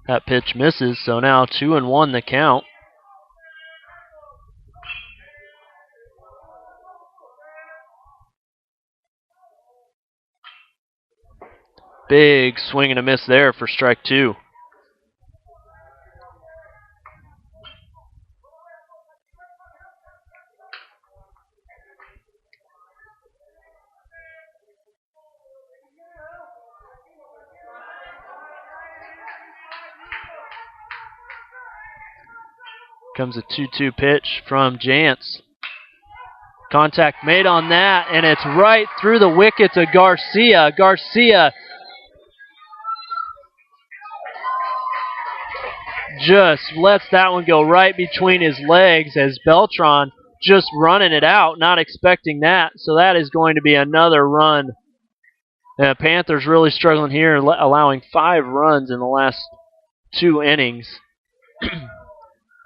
That pitch misses, so now 2-1 the count. Big swing and a miss there for strike 2. Comes a 2-2 pitch from Jantz. Contact made on that, and it's right through the wickets of Garcia. Garcia just lets that one go right between his legs as Beltran just running it out, not expecting that. So that is going to be another run. The Panthers really struggling here, allowing 5 runs in the last 2 innings.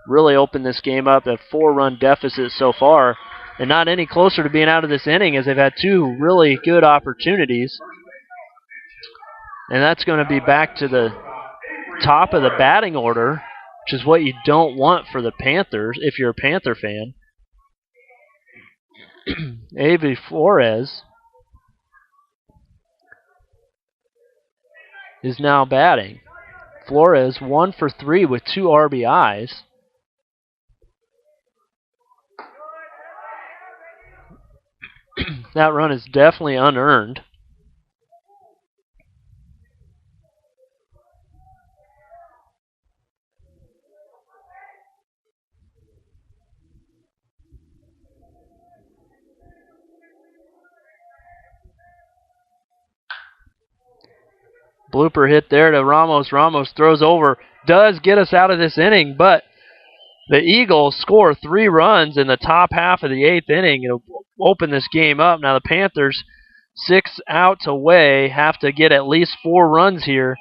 Really opened this game up, a 4-run deficit so far, and not any closer to being out of this inning as they've had 2 really good opportunities. And that's going to be back to the top of the batting order, which is what you don't want for the Panthers if you're a Panther fan. Avi Flores is now batting. Flores 1 for 3 with 2 RBIs. That run is definitely unearned. Blooper hit there to Ramos. Ramos throws over. Does get us out of this inning, but the Eagles score 3 runs in the top half of the 8th inning. It'll open this game up. Now the Panthers, 6 outs away, have to get at least 4 runs here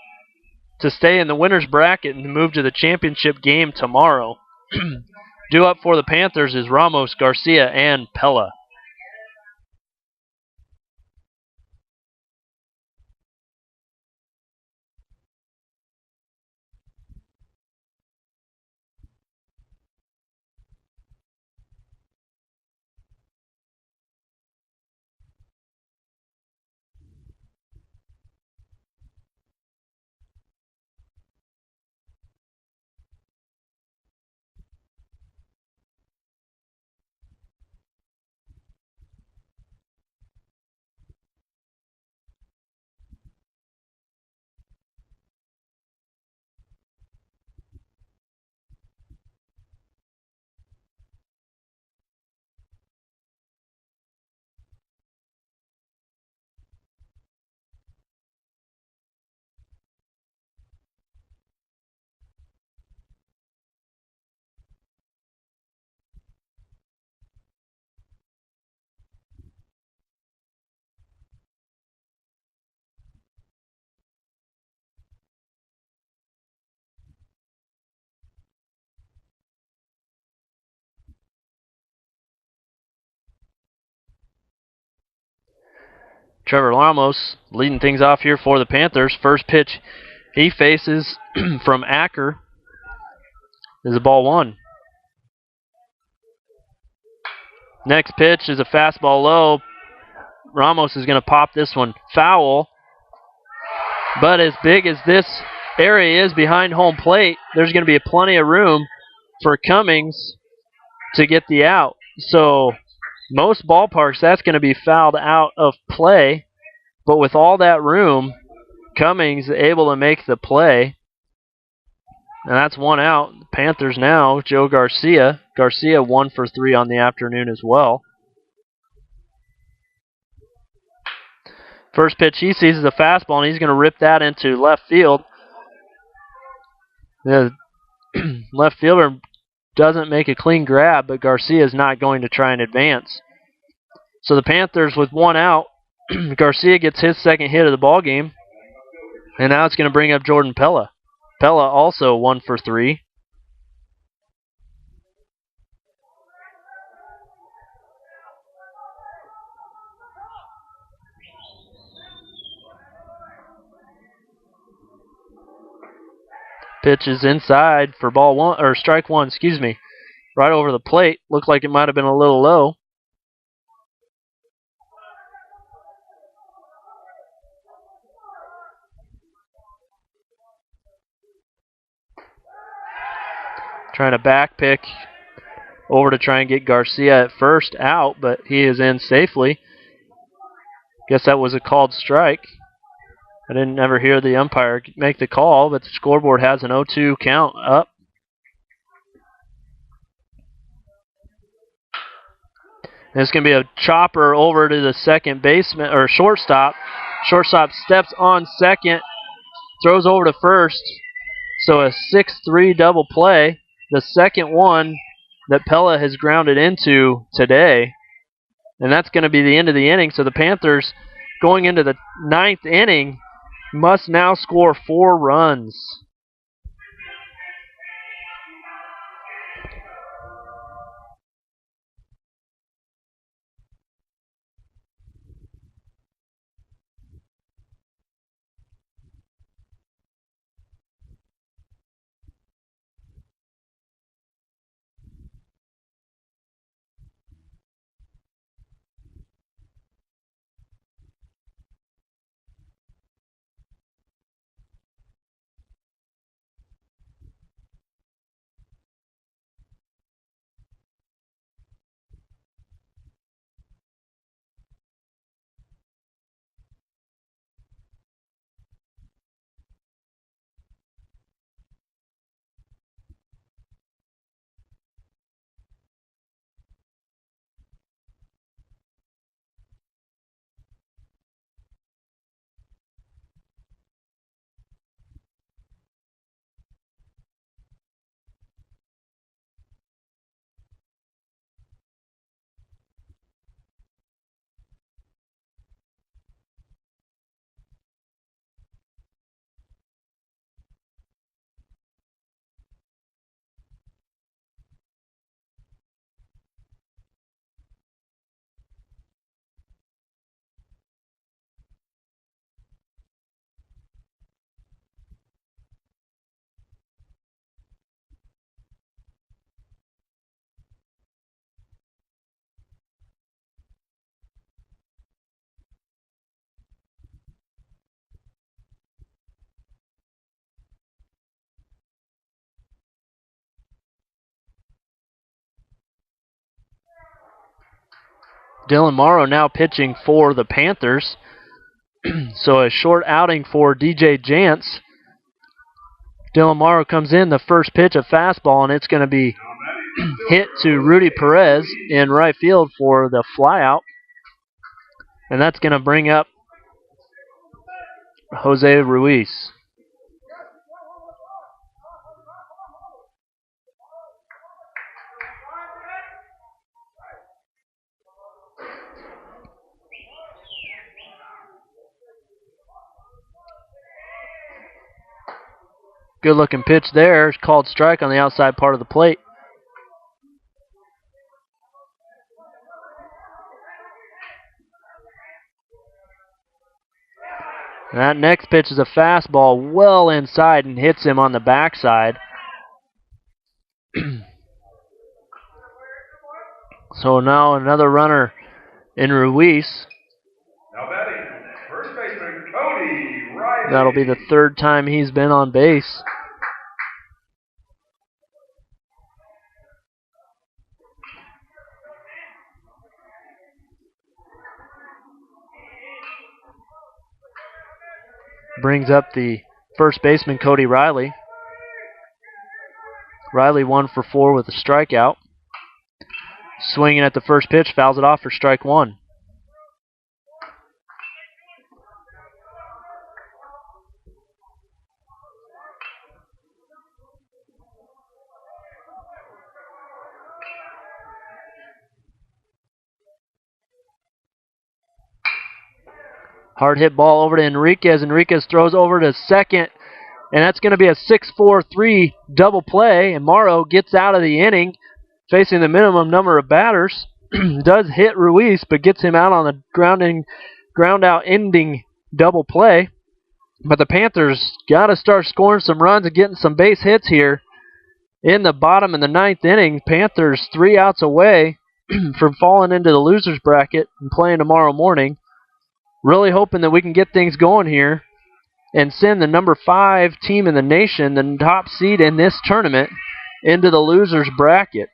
to stay in the winner's bracket and move to the championship game tomorrow. Due up for the Panthers is Ramos, Garcia, and Pella. Trevor Ramos leading things off here for the Panthers. First pitch he faces from Acker is a ball one. Next pitch is a fastball low. Ramos is going to pop this one foul. But as big as this area is behind home plate, there's going to be plenty of room for Cummings to get the out. So most ballparks, that's going to be fouled out of play. But with all that room, Cummings able to make the play. And that's one out. The Panthers now, Joe Garcia. Garcia 1 for 3 on the afternoon as well. First pitch he sees is a fastball, and he's going to rip that into left field. The left fielder doesn't make a clean grab, but Garcia is not going to try and advance. So the Panthers with one out, Garcia gets his second hit of the ball game, and now it's going to bring up Jordan Pella. Pella also 1 for 3. Pitch is inside for ball one, or strike one, right over the plate. Looked like it might have been a little low. Trying to back pick over to try and get Garcia at first out, but he is in safely. Guess that was a called strike. I didn't ever hear the umpire make the call, but the scoreboard has an 0-2 count up. And it's going to be a chopper over to the second baseman, or shortstop. Shortstop steps on second, throws over to first. So a 6-3 double play. The second one that Pella has grounded into today. And that's going to be the end of the inning. So the Panthers, going into the 9th inning, must now score 4 runs. Dylan Morrow now pitching for the Panthers. So a short outing for DJ Jantz. Dylan Morrow comes in, the first pitch, a fastball, and it's going to be hit to Rudy Perez in right field for the flyout. And that's going to bring up Jose Ruiz. Good looking pitch there. Called strike on the outside part of the plate. That next pitch is a fastball well inside and hits him on the backside. So now another runner in Ruiz. Now batting, first baseman Cody Riley. That'll be the third time he's been on base. Brings up the first baseman, Cody Riley. Riley 1 for 4 with a strikeout. Swinging at the first pitch, fouls it off for strike 1. Hard hit ball over to Enriquez. Enriquez throws over to second, and that's going to be a 6-4-3 double play, and Morrow gets out of the inning facing the minimum number of batters. Does hit Ruiz, but gets him out on a ground-out ending double play. But the Panthers got to start scoring some runs and getting some base hits here in the bottom of the ninth inning. Panthers 3 outs away from falling into the loser's bracket and playing tomorrow morning. Really hoping that we can get things going here and send the number 5 team in the nation, the top seed in this tournament, into the loser's bracket.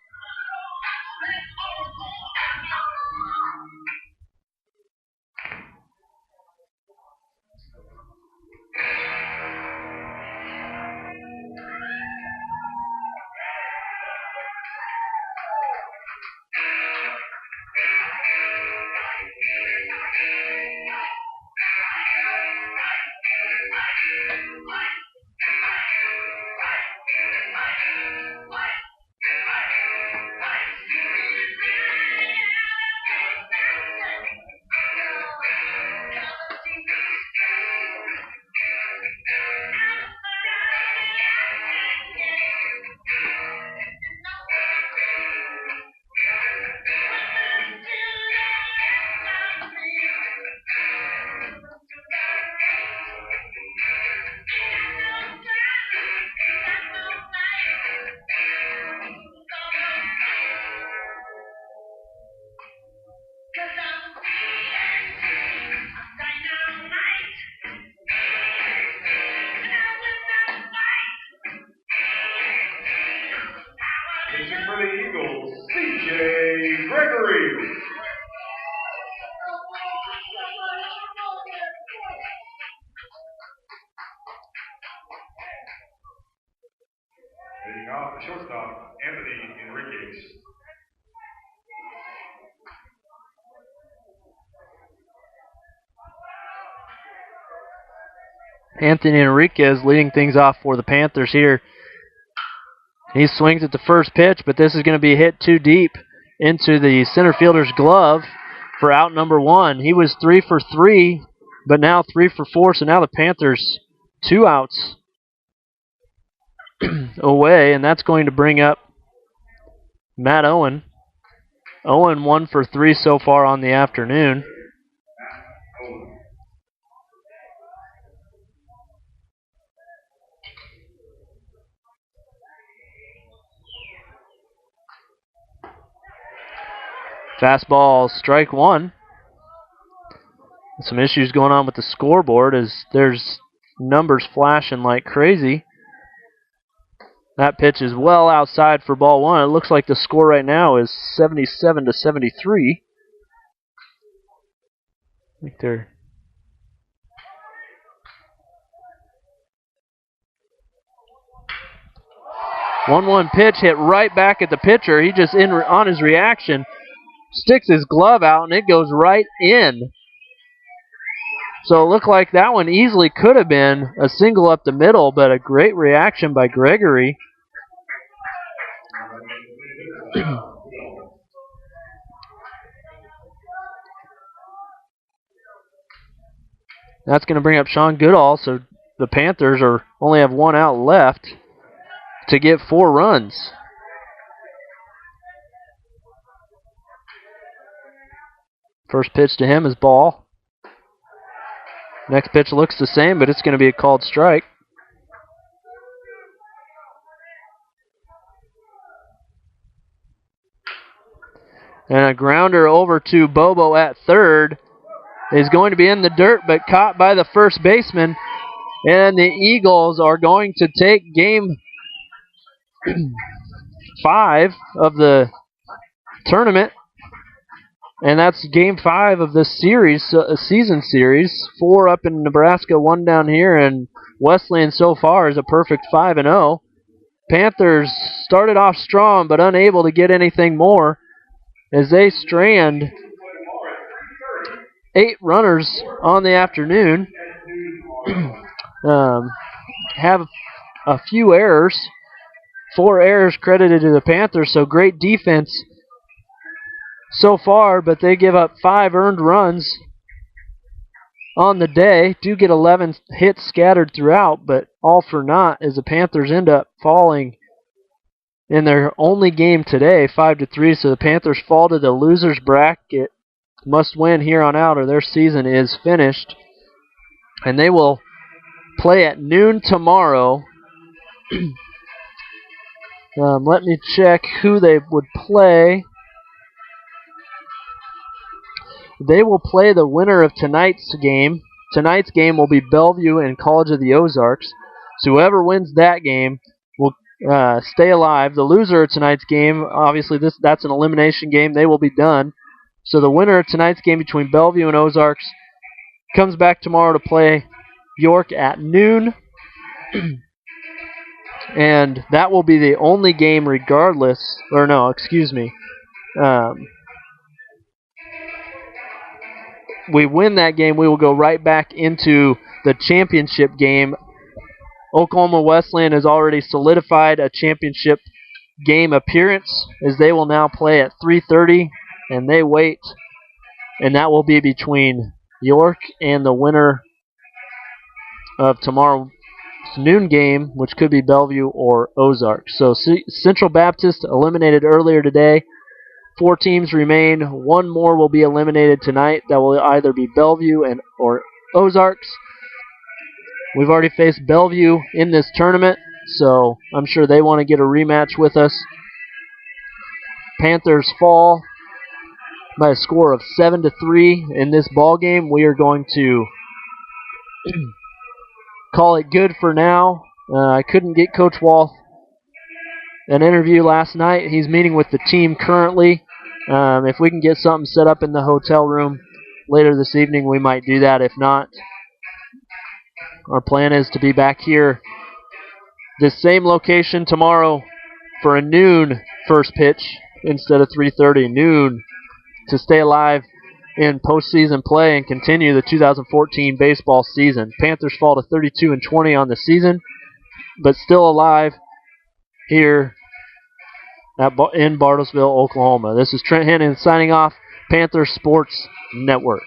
Pitching for the Eagles, C.J. Gregory. Leading off the shortstop, Anthony Enriquez. Anthony Enriquez leading things off for the Panthers here. He swings at the first pitch, but this is going to be hit too deep into the center fielder's glove for out number 1. He was 3 for 3, but now 3 for 4, so now the Panthers 2 outs away, and that's going to bring up Matt Owen. Owen 1 for 3 so far on the afternoon. Fastball, strike 1. Some issues going on with the scoreboard as there's numbers flashing like crazy. That pitch is well outside for ball 1. It looks like the score right now is 77-73. I think they're... One pitch hit right back at the pitcher. He just on his reaction sticks his glove out and it goes right in. So it looked like that one easily could have been a single up the middle, but a great reaction by Gregory. That's going to bring up Sean Goodall, so the Panthers only have 1 out left to get 4 runs. First pitch to him is ball. Next pitch looks the same, but it's going to be a called strike. And a grounder over to Bobo at third is going to be in the dirt, but caught by the first baseman. And the Eagles are going to take game 5 of the tournament. And that's game 5 of this series, season series. 4 up in Nebraska, 1 down here, and Wesleyan so far is a perfect 5-0. Panthers started off strong, but unable to get anything more as they strand 8 runners on the afternoon. Have a few errors. 4 errors credited to the Panthers, so great defense so far, but they give up 5 earned runs on the day. Do get 11 hits scattered throughout, but all for naught as the Panthers end up falling in their only game today, 5-3. So the Panthers fall to the loser's bracket. Must win here on out or their season is finished. And they will play at noon tomorrow. Let me check who they would play. They will play the winner of tonight's game. Tonight's game will be Bellevue and College of the Ozarks. So whoever wins that game will stay alive. The loser of tonight's game, obviously that's an elimination game. They will be done. So the winner of tonight's game between Bellevue and Ozarks comes back tomorrow to play York at noon. And that will be the only game regardless. Or no, excuse me. We win that game, we will go right back into the championship game. Oklahoma Wesleyan has already solidified a championship game appearance as they will now play at 3:30, and they wait. And that will be between York and the winner of tomorrow's noon game, which could be Bellevue or Ozarks. So Central Baptist eliminated earlier today. 4 teams remain. 1 more will be eliminated tonight. That will either be Bellevue or Ozarks. We've already faced Bellevue in this tournament, so I'm sure they want to get a rematch with us. Panthers fall by a score of 7-3 in this ball game. We are going to call it good for now. I couldn't get Coach Walth an interview last night. He's meeting with the team currently. If we can get something set up in the hotel room later this evening, we might do that. If not, our plan is to be back here this same location tomorrow for a noon first pitch instead of 3:30. Noon to stay alive in postseason play and continue the 2014 baseball season. Panthers fall to 32-20 on the season, but still alive here in Bartlesville, Oklahoma. This is Trent Hennon signing off, Panther Sports Network.